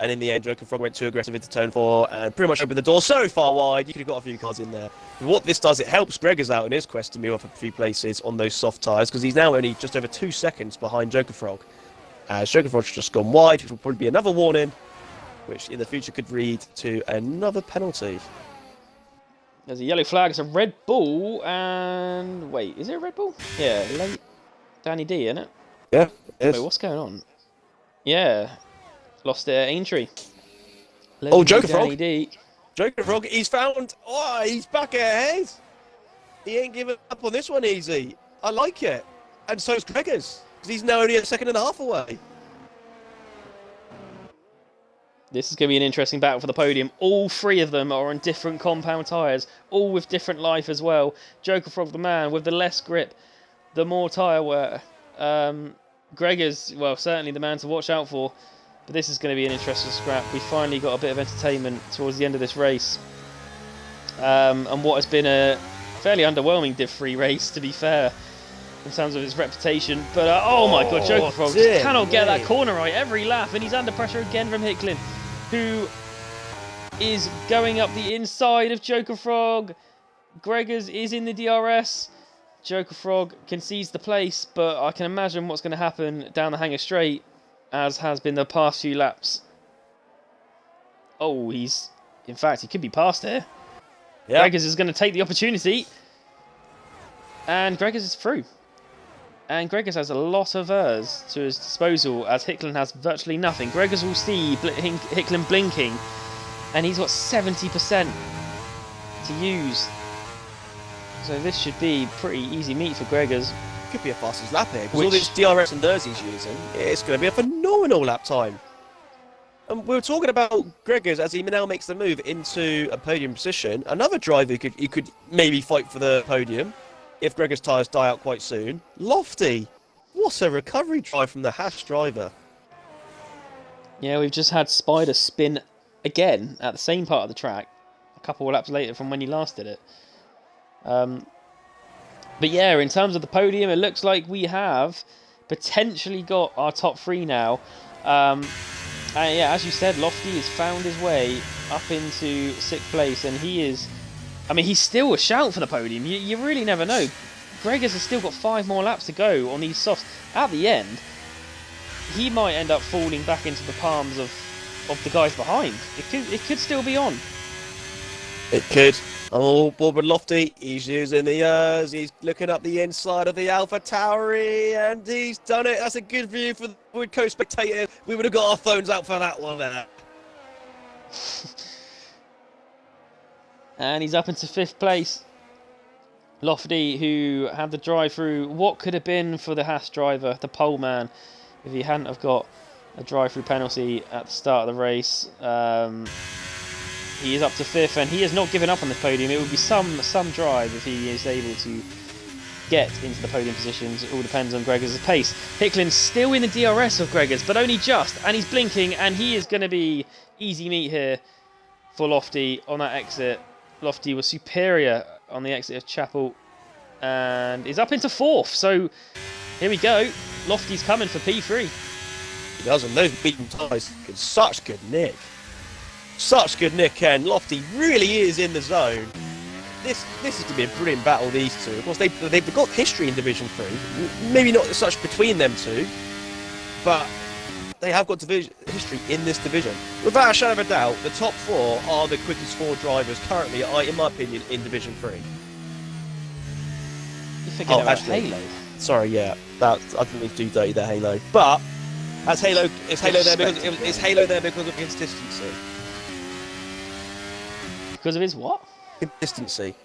and in the end, Joker Frog went too aggressive into turn 4 and pretty much opened the door so far wide. You could have got a few cars in there. But what this does, it helps Gregors out in his quest to move up a few places on those soft tyres, because he's now only just over 2 seconds behind Joker Frog. As Joker Frog's just gone wide, which will probably be another warning, which in the future could lead to another penalty. There's a yellow flag, it's a Red Bull, and wait, is it a Red Bull? Yeah, late Danny D, isn't it? Yeah, it is. Wait, what's going on? Yeah, lost it at Aintree. Oh, Joker Frog. Danny D. Joker Frog, he's found. Oh, he's back ahead. He ain't giving up on this one easy. I like it. And so's Gregors, because he's now only a second and a half away. This is going to be an interesting battle for the podium. All three of them are on different compound tyres, all with different life as well. Joker Frog, the man, with the less grip, the more tyre wear. Gregors, well, certainly the man to watch out for. But this is going to be an interesting scrap. We finally got a bit of entertainment towards the end of this race. And what has been a fairly underwhelming Div 3 race, to be fair, in terms of his reputation. But, oh my god, Joker Frog just cannot get that corner right every lap. And he's under pressure again from Hicklin, who is going up the inside of Joker Frog. Gregors is in the DRS. Joker Frog concedes the place, but I can imagine what's going to happen down the Hanger Straight, as has been the past few laps. Oh, in fact, he could be past here. Yep. Gregors is going to take the opportunity, and Gregors is through. And Gregors has a lot of ERS to his disposal, as Hicklin has virtually nothing. Gregors will see Hicklin blinking, and he's got 70% to use. So this should be pretty easy meat for Gregors. Could be a fastest lap here, because all this DRS and ERS he's using, it's going to be a phenomenal lap time. And we were talking about Gregors as he now makes the move into a podium position. Another driver who could maybe fight for the podium if Gregors' tyres die out quite soon. Lofty. What a recovery drive from the Haas driver. Yeah, we've just had Spider spin again at the same part of the track, a couple of laps later from when he last did it. But yeah, in terms of the podium, it looks like we have potentially got our top 3 now. And yeah, as you said, Lofty has found his way up into 6th place, and he is... I mean, he's still a shout for the podium. You really never know. Gregors has still got 5 more laps to go on these softs. At the end, he might end up falling back into the palms of the guys behind. It could still be on. It could. Oh, board with Lofty. He's using the ERS. He's looking up the inside of the Alpha Tauri, and he's done it. That's a good view for the Woodco spectators. We would have got our phones out for that one there. And he's up into 5th place. Lofty, who had the drive through what could have been for the Haas driver, the pole man, if he hadn't have got a drive through penalty at the start of the race. He is up to 5th, and he has not given up on the podium. It would be some drive if he is able to get into the podium positions. It all depends on Gregors' pace. Hicklin's still in the DRS of Gregors, but only just, and he's blinking, and he is going to be easy meat here for Lofty on that exit. Lofty was superior on the exit of Chapel, and is up into 4th. So here we go. Lofty's coming for P3. He does, and those beaten tyres, such good nick. Such good nick, and Lofty really is in the zone. This is going to be a brilliant battle, these two. Of course, they've got history in Division 3. Maybe not such between them two, but they have got history in this division. Without a shadow of a doubt, the top 4 are the quickest 4 drivers currently, in my opinion, in Division 3. You're forgetting about Halo. Sorry, yeah. I didn't mean to do dirty there, Halo. But is Halo there because of consistency? Because of his what? Consistency.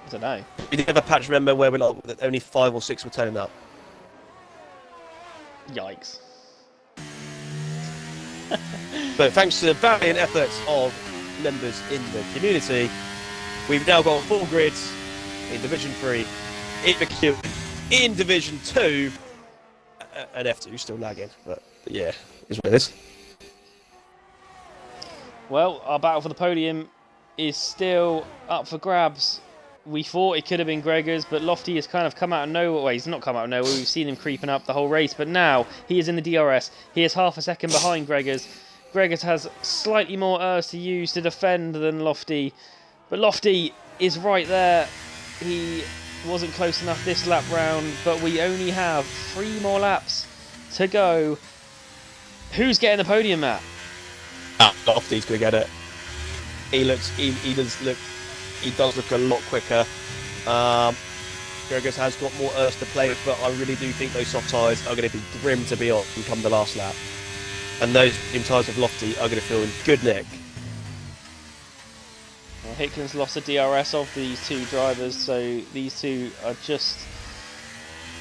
I don't know. We did have a patch, remember, where we're like only 5 or 6 were turning up. Yikes. But thanks to the valiant efforts of members in the community, we've now got full grids in Division 3, in Division 2, and F2 still lagging, but yeah, is what it is. Well, our battle for the podium is still up for grabs. We thought it could have been Gregor's, but Lofty has kind of come out of nowhere. Well, he's not come out of nowhere. We've seen him creeping up the whole race, but now he is in the DRS. He is half a second behind Gregor's. Gregor's has slightly more ERS to use to defend than Lofty, but Lofty is right there. He wasn't close enough this lap round, but we only have 3 more laps to go. Who's getting the podium, Matt? Lofty's gonna get it. He does look a lot quicker. Gregor's has got more ERS to play with, but I really do think those soft tyres are going to be grim to be on come the last lap. And those medium tyres of Lofty are going to feel in good nick. Well, Hicklin's lost the DRS of these 2 drivers, so these 2 are just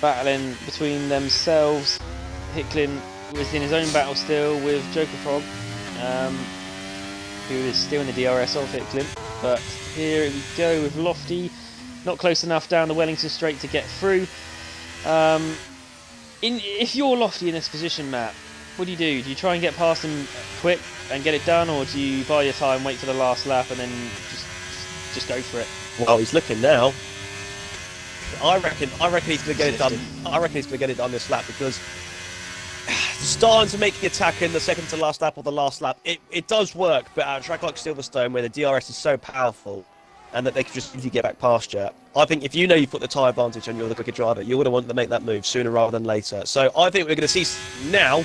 battling between themselves. Hicklin was in his own battle still with Joker Frog, who is still in the DRS of Hicklin. But here we go with Lofty, not close enough down the Wellington straight to get through. If you're Lofty in this position, Matt, what do? Do you try and get past him quick and get it done, or do you buy your time, wait for the last lap, and then just go for it? Well, he's looking now. I reckon he's going to get it done. I reckon he's going to get it done this lap because starting to make the attack in the second to last lap or the last lap, it does work, but at a track like Silverstone where the DRS is so powerful and that they can just easily get back past you, I think if you know you've got the tyre advantage and you're the quicker driver, you're going to want to make that move sooner rather than later. So I think we're going to see now,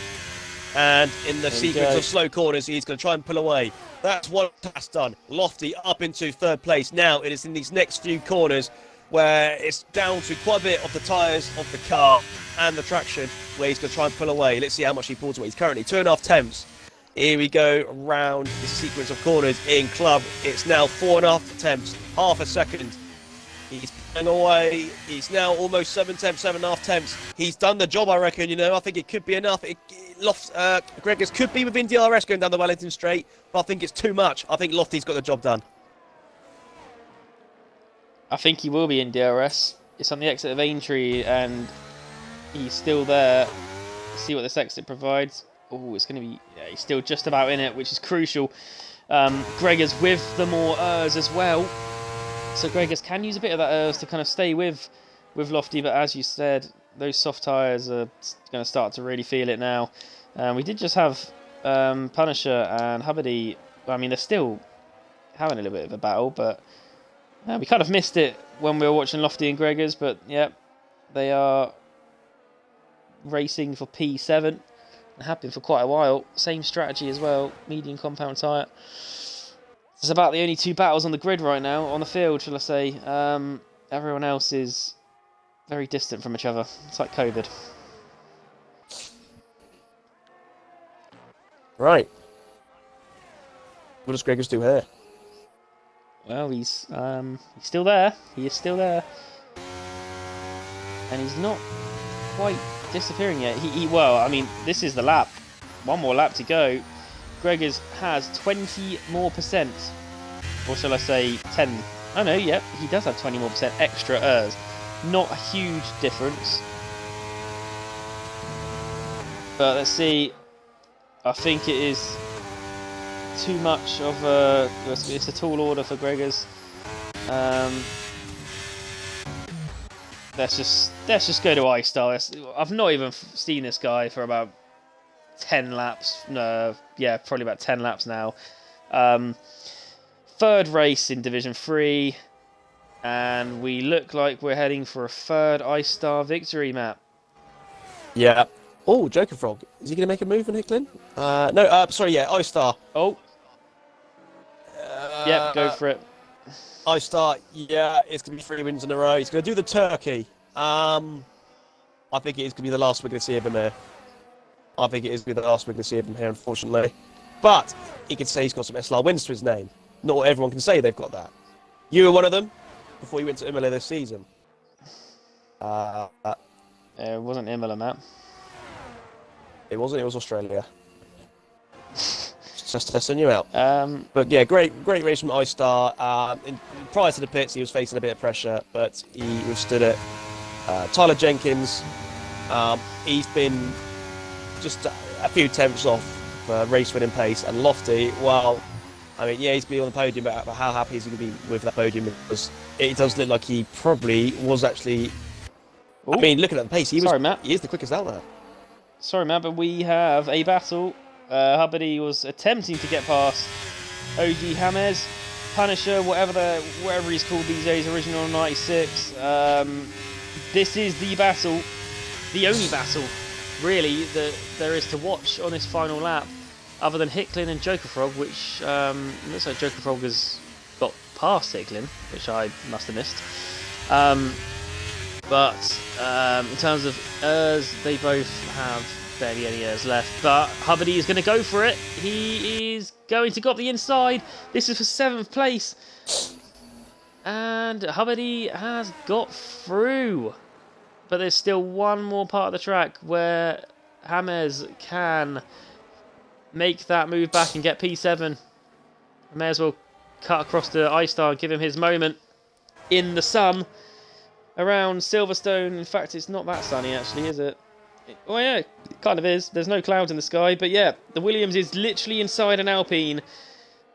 and in the sequence of slow corners, he's going to try and pull away. That's what that's done. Lofty up into 3rd place. Now it is in these next few corners where it's down to quite a bit of the tyres of the car and the traction where he's going to try and pull away. Let's see how much he pulls away. He's currently 2.5 tenths. Here we go around this sequence of corners in club. It's now 4.5 tenths, half a second. He's pulling away. He's now almost 7 tenths, 7.5 tenths. He's done the job, I reckon. You know, I think it could be enough. Gregor's could be within DRS going down the Wellington straight, but I think it's too much. I think Lofty's got the job done. I think he will be in DRS. It's on the exit of Aintree, and he's still there. Let's see what this exit provides. Oh, it's going to be... Yeah, he's still just about in it, which is crucial. Gregor's with the more ERS as well. So Gregor's can use a bit of that ERS to kind of stay with Lofty, but as you said, those soft tyres are going to start to really feel it now. We did just have Punisher and Hubbardie. I mean, they're still having a little bit of a battle, but we kind of missed it when we were watching Lofty and Gregor's, but yeah, they are racing for P7 and have been for quite a while. Same strategy as well, medium compound tyre. It's about the only 2 battles on the grid right now, on the field, shall I say. Everyone else is very distant from each other. It's like COVID. Right. What does Gregor's do here? Well, he's still there. He is still there, and he's not quite disappearing yet. Well, I mean, this is the lap. 1 more lap to go. Gregor's has 20 more %, or shall I say 10? Oh no, yep, he does have 20 more % extra ERS. Not a huge difference, but let's see. I think it is too much of a... It's a tall order for Gregor's. Let's just go to iStar. I've not even seen this guy for about 10 laps. No, yeah, probably about 10 laps now. 3rd race in Division 3, and we look like we're heading for a 3rd iStar victory, Matt. Yeah. Oh, Joker Frog. Is he going to make a move on Hicklin? No, sorry, yeah, iStar. Oh. Yep, go for it. iStar, yeah, it's going to be 3 wins in a row. He's going to do the turkey. I think it is going to be the last we're going to see of him here. I think it is going to be the last we're going to see of him here, unfortunately. But he can say he's got some SLR wins to his name. Not everyone can say they've got that. You were one of them. before he went to Imola this season. It wasn't Imola, Matt. It wasn't. It was Australia. Just testing you out. Um, But yeah, great race from iStar. Prior to the pits, he was facing a bit of pressure, but he withstood it. Tyler Jenkins, he's been just a few tenths off race winning pace, and Lofty, well, I mean, yeah, he's been on the podium, but how happy is he going to be with that podium? Because it does look like he probably was actually. Ooh. I mean, looking at the pace, Sorry, Matt. he is the quickest out there. Sorry, Matt, but we have a battle. Hubbard was attempting to get past OG James, Punisher, whatever he's called these days, original 96. This is the battle, the only battle, really, that there is to watch on this final lap, other than Hicklin and Joker Frog, which looks like Joker Frog has got past Hicklin, which I must have missed. But in terms of errs, they both have barely any errs left. But Hubbard is going to go for it. He is going to go up the inside. This is for 7th place. And Hubbard has got through. But there's still one more part of the track where James can make that move back and get P7. I may as well cut across to iStar and give him his moment in the sun around Silverstone. In fact, it's not that sunny actually, is it? Oh yeah, it kind of is. There's no clouds in the sky, but yeah, the Williams is literally inside an Alpine,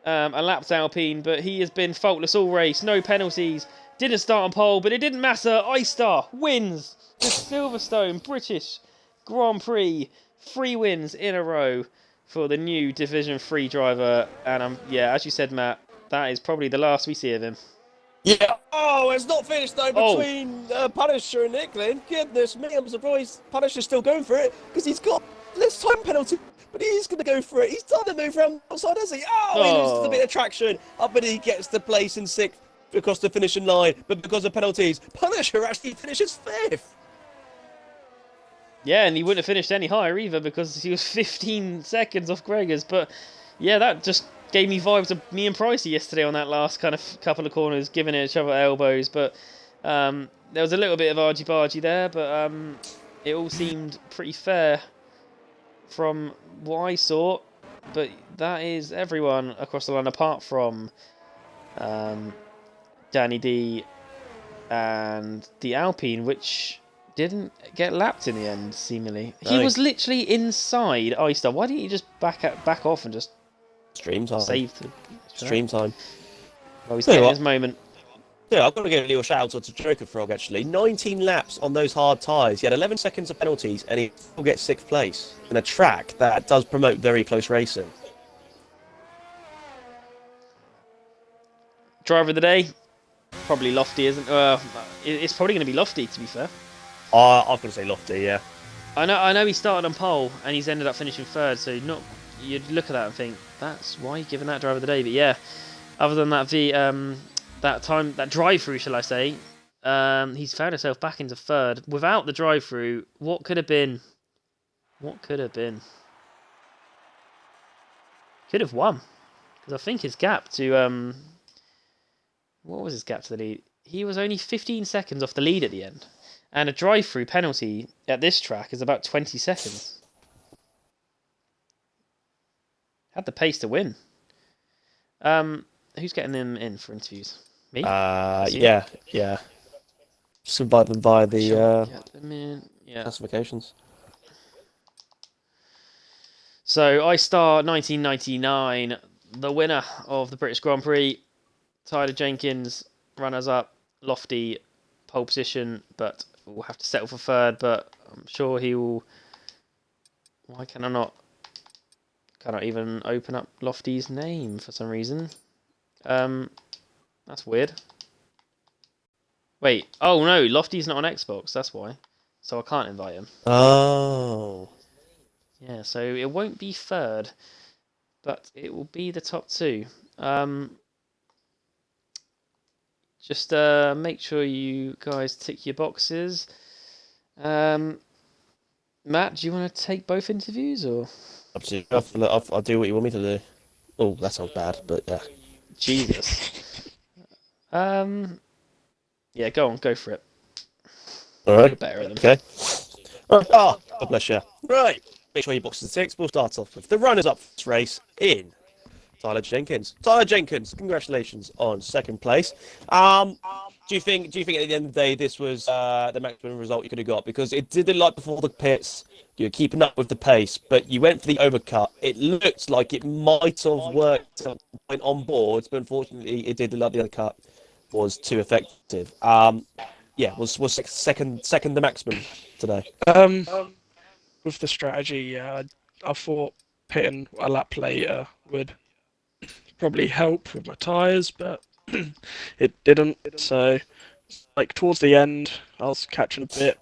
a lapped Alpine, but he has been faultless all race, no penalties, didn't start on pole, but it didn't matter. iStar wins the Silverstone British Grand Prix, 3 wins in a row for the new Division 3 driver, and yeah, as you said, Matt, that is probably the last we see of him. Yeah. Oh, it's not finished though between Punisher and Nicklin. Goodness me, I'm surprised Punisher's still going for it because he's got less time penalty, but he is going to go for it. He's done the move around the outside, has he? Oh, he loses a bit of traction. But he gets the place in 6th across the finishing line, but because of penalties, Punisher actually finishes 5th. Yeah, and he wouldn't have finished any higher either because he was 15 seconds off Gregor's. But yeah, that just gave me vibes of me and Pricey yesterday on that last kind of couple of corners, giving each other elbows. But there was a little bit of argy-bargy there, but it all seemed pretty fair from what I saw. But that is everyone across the line apart from Danny D and the Alpine, which didn't get lapped in the end, seemingly. He was literally inside iStar. Why didn't he just back off and just stream time? Save stream time. Well, he's getting his moment. Yeah, I've got to give a little shout out to Joker Frog actually. 19 laps on those hard tyres. He had 11 seconds of penalties and he still gets 6th place in a track that does promote very close racing. Driver of the day? Probably Lofty, isn't it? It's probably going to be Lofty, to be fair. I've got to say Lofty, yeah. I know he started on pole and he's ended up finishing 3rd, so you'd look at that and think, that's why you're giving that driver of the day. But yeah, other than that that drive-through, shall I say, he's found himself back into 3rd. Without the drive-through, what could have been? What could have been? Could have won. Because I think his gap to... what was his gap to the lead? He was only 15 seconds off the lead at the end. And a drive-through penalty at this track is about 20 seconds. Had the pace to win. Who's getting them in for interviews? Me? Yeah. Just invite them via the classifications. So, iStar 1999, the winner of the British Grand Prix. Tyler Jenkins, runners-up. Lofty, pole position, but will have to settle for 3rd, but I'm sure he will... Why can I not... Cannot even open up Lofty's name for some reason. That's weird. Wait, oh no, Lofty's not on Xbox, that's why. So I can't invite him. Oh. Yeah, so it won't be 3rd, but it will be the top 2. Just make sure you guys tick your boxes. Matt, do you want to take both interviews or? Absolutely. I'll do what you want me to do. Oh, that sounds bad, but yeah. Jesus. Yeah, go for it. All You're right. better at them. Okay. Right. Ah, God bless you. Right. Make sure you box the six. We'll start off with the runners up for this race in Tyler Jenkins. Tyler Jenkins, congratulations on second place. Do you think at the end of the day this was the maximum result you could have got? Because it did look like before the pits you were keeping up with the pace, but you went for the overcut. It looked like it might have worked at some point on boards, but unfortunately it did look like the undercut was too effective. Yeah, was second the maximum today. Um, with the strategy, yeah, I thought pitting a lap later would probably help with my tyres, but it didn't. So, like towards the end, I was catching a bit.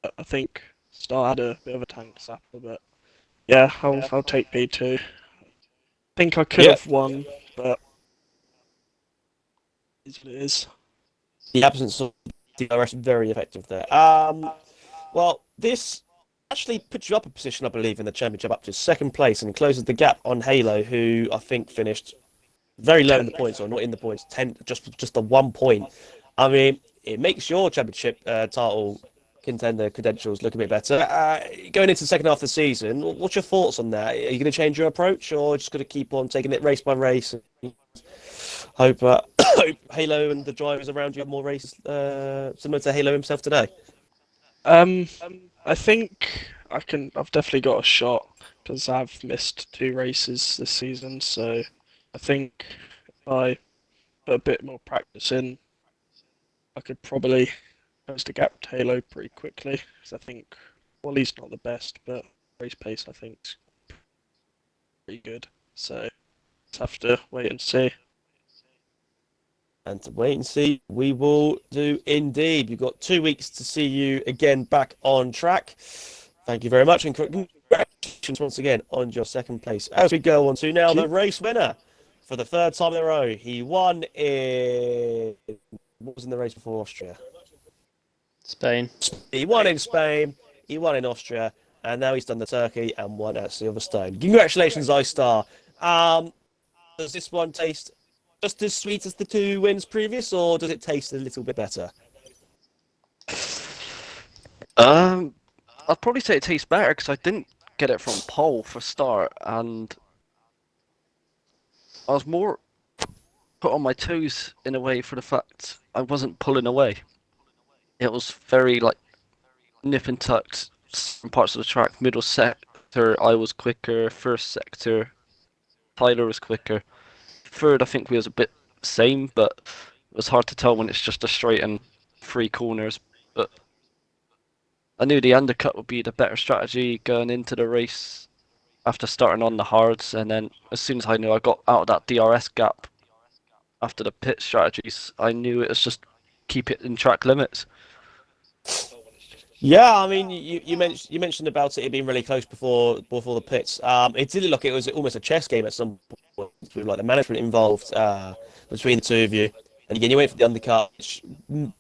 But I think Star had a bit of a tank sapper, but yeah, I'll take P2. Think I could Yeah, have won, but it is what it is. the absence of DRS very effective there. Well, this actually puts you up a position, I believe, in the championship up to second place and closes the gap on Halo, who I think finished very low in the points or not in the points, 10 just the 1 point. I mean, it makes your championship title contender credentials look a bit better. Going into the second half of the season, what's your thoughts on that? Are you going to change your approach, or just going to keep on taking it race by race and hope hope Halo and the drivers around you have more races similar to Halo himself today? Um, I think I can. I've definitely got a shot because I've missed 2 races this season. So I think if I put a bit more practice in, I could probably close the gap to Halo pretty quickly. Because I think, well, he's not the best, but race pace I think's pretty good. So just have to wait and see. And to wait and see, we will do indeed. You've got 2 weeks to see you again back on track. Thank you very much, and congratulations once again on your second place. As we go on to now the race winner for the third time in a row. He won in what was in the race before Austria? Spain. He won in Spain, he won in Austria, and now he's done the Turkey and won at Silverstone. Congratulations, iStar. Does this one taste just as sweet as the 2 wins previous, or does it taste a little bit better? I'd probably say it tastes better because I didn't get it from pole for start, and I was more put on my toes in a way for the fact I wasn't pulling away. It was very like nip and tucked. Some parts of the track, middle sector, I was quicker. First sector, Tyler was quicker. Third, I think we was a bit same, but it was hard to tell when it's just a straight and 3 corners. But I knew the undercut would be the better strategy going into the race after starting on the hards, and then as soon as I knew I got out of that DRS gap after the pit strategies, I knew it was just keep it in track limits. Yeah, I mean, you mentioned about it being really close before the pits. It did look like it was almost a chess game at some point with like the management involved between the two of you. And again, you went for the undercut, which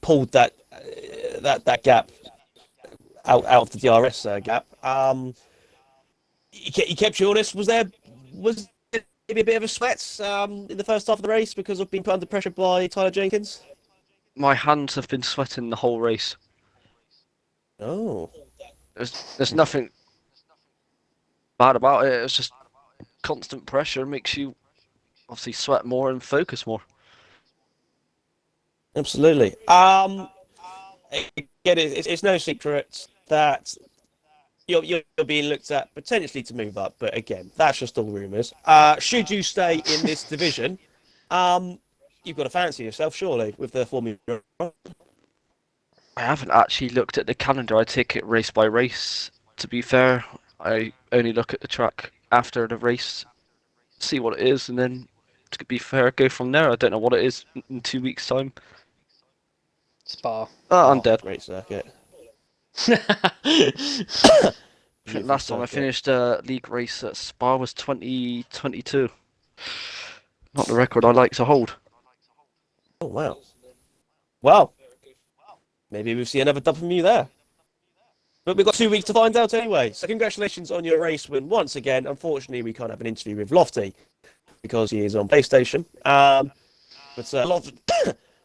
pulled that gap out of the DRS gap. He kept you honest. Was it maybe a bit of a sweat in the first half of the race because of being put under pressure by Tyler Jenkins? My hands have been sweating the whole race. Oh. There's nothing bad about it. It's just constant pressure makes you obviously sweat more and focus more. Absolutely. Again, it's no secret that you're being looked at potentially to move up, but again, that's just all rumours. Should you stay in this division, you've got to fancy yourself, surely, with the Formula. I haven't actually looked at the calendar. I take it race by race. To be fair, I only look at the track after the race, see what it is, and then to be fair, go from there. I don't know what it is in 2 weeks' time. Spa. I'm dead. Great circuit. I think last time I finished a league race at Spa was 2022. Not the record I like to hold. Oh, wow. Well, maybe we'll see another dub from you there. But we've got 2 weeks to find out anyway. So congratulations on your race win once again. Unfortunately, we can't have an interview with Lofty because he is on PlayStation. But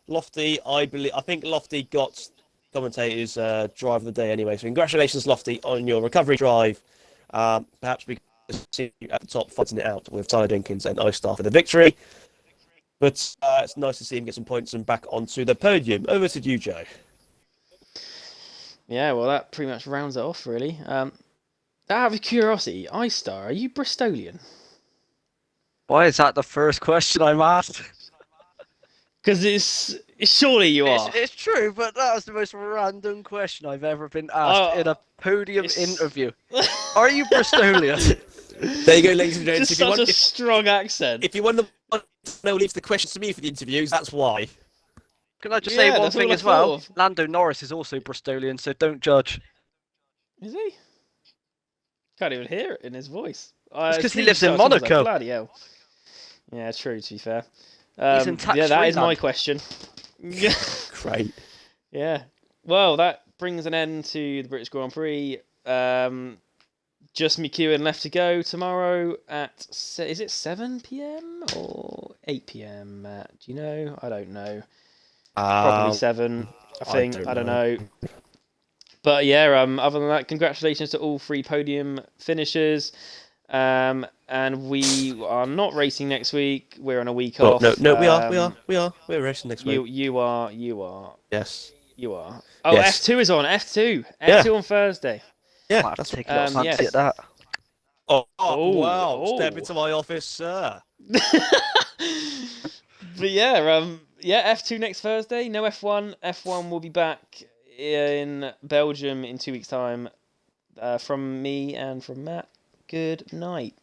Lofty, I think Lofty got commentators drive of the day anyway. So congratulations, Lofty, on your recovery drive. Perhaps we can see you at the top fighting it out with Tyler Dinkins and Ice Star for the victory. But it's nice to see him get some points and back onto the podium. Over to you, Joe. Yeah, well, that pretty much rounds it off, really. Out of curiosity, Ice Star, are you Bristolian? Why is that the first question I'm asked? Because it's surely you are. It's true, but that was the most random question I've ever been asked in a podium interview. Are you Bristolian? There you go, ladies and gentlemen. Just such a strong accent. If you want the no leaves the questions to me for the interviews, that's why. Can I just say one that's thing all I as well? thought of. Lando Norris is also Bristolian, so don't judge. Is he? Can't even hear it in his voice. It's because he lives in Monaco. Bloody hell. Yeah, true, to be fair. He's in tax-free that is my land. question. Great. Yeah. Well, that brings an end to the British Grand Prix. Just McEwen left to go tomorrow at... Is it 7 p.m. or 8 p.m, Matt? Do you know? I don't know. Probably 7, I think. I don't know. But yeah, other than that, congratulations to all 3 podium finishers. And we are not racing next week. We're on a week off. No, we are. We're racing next week. You are. Yes. You are. Oh, Yes. F2 is on. F2 on Thursday. Yeah, Might have that's to take a little fancy yes. at that. Oh, wow. wow. Step into my office, sir. But yeah, F2 next Thursday. No F1. F1 will be back in Belgium in 2 weeks' time. From me and from Matt, good night.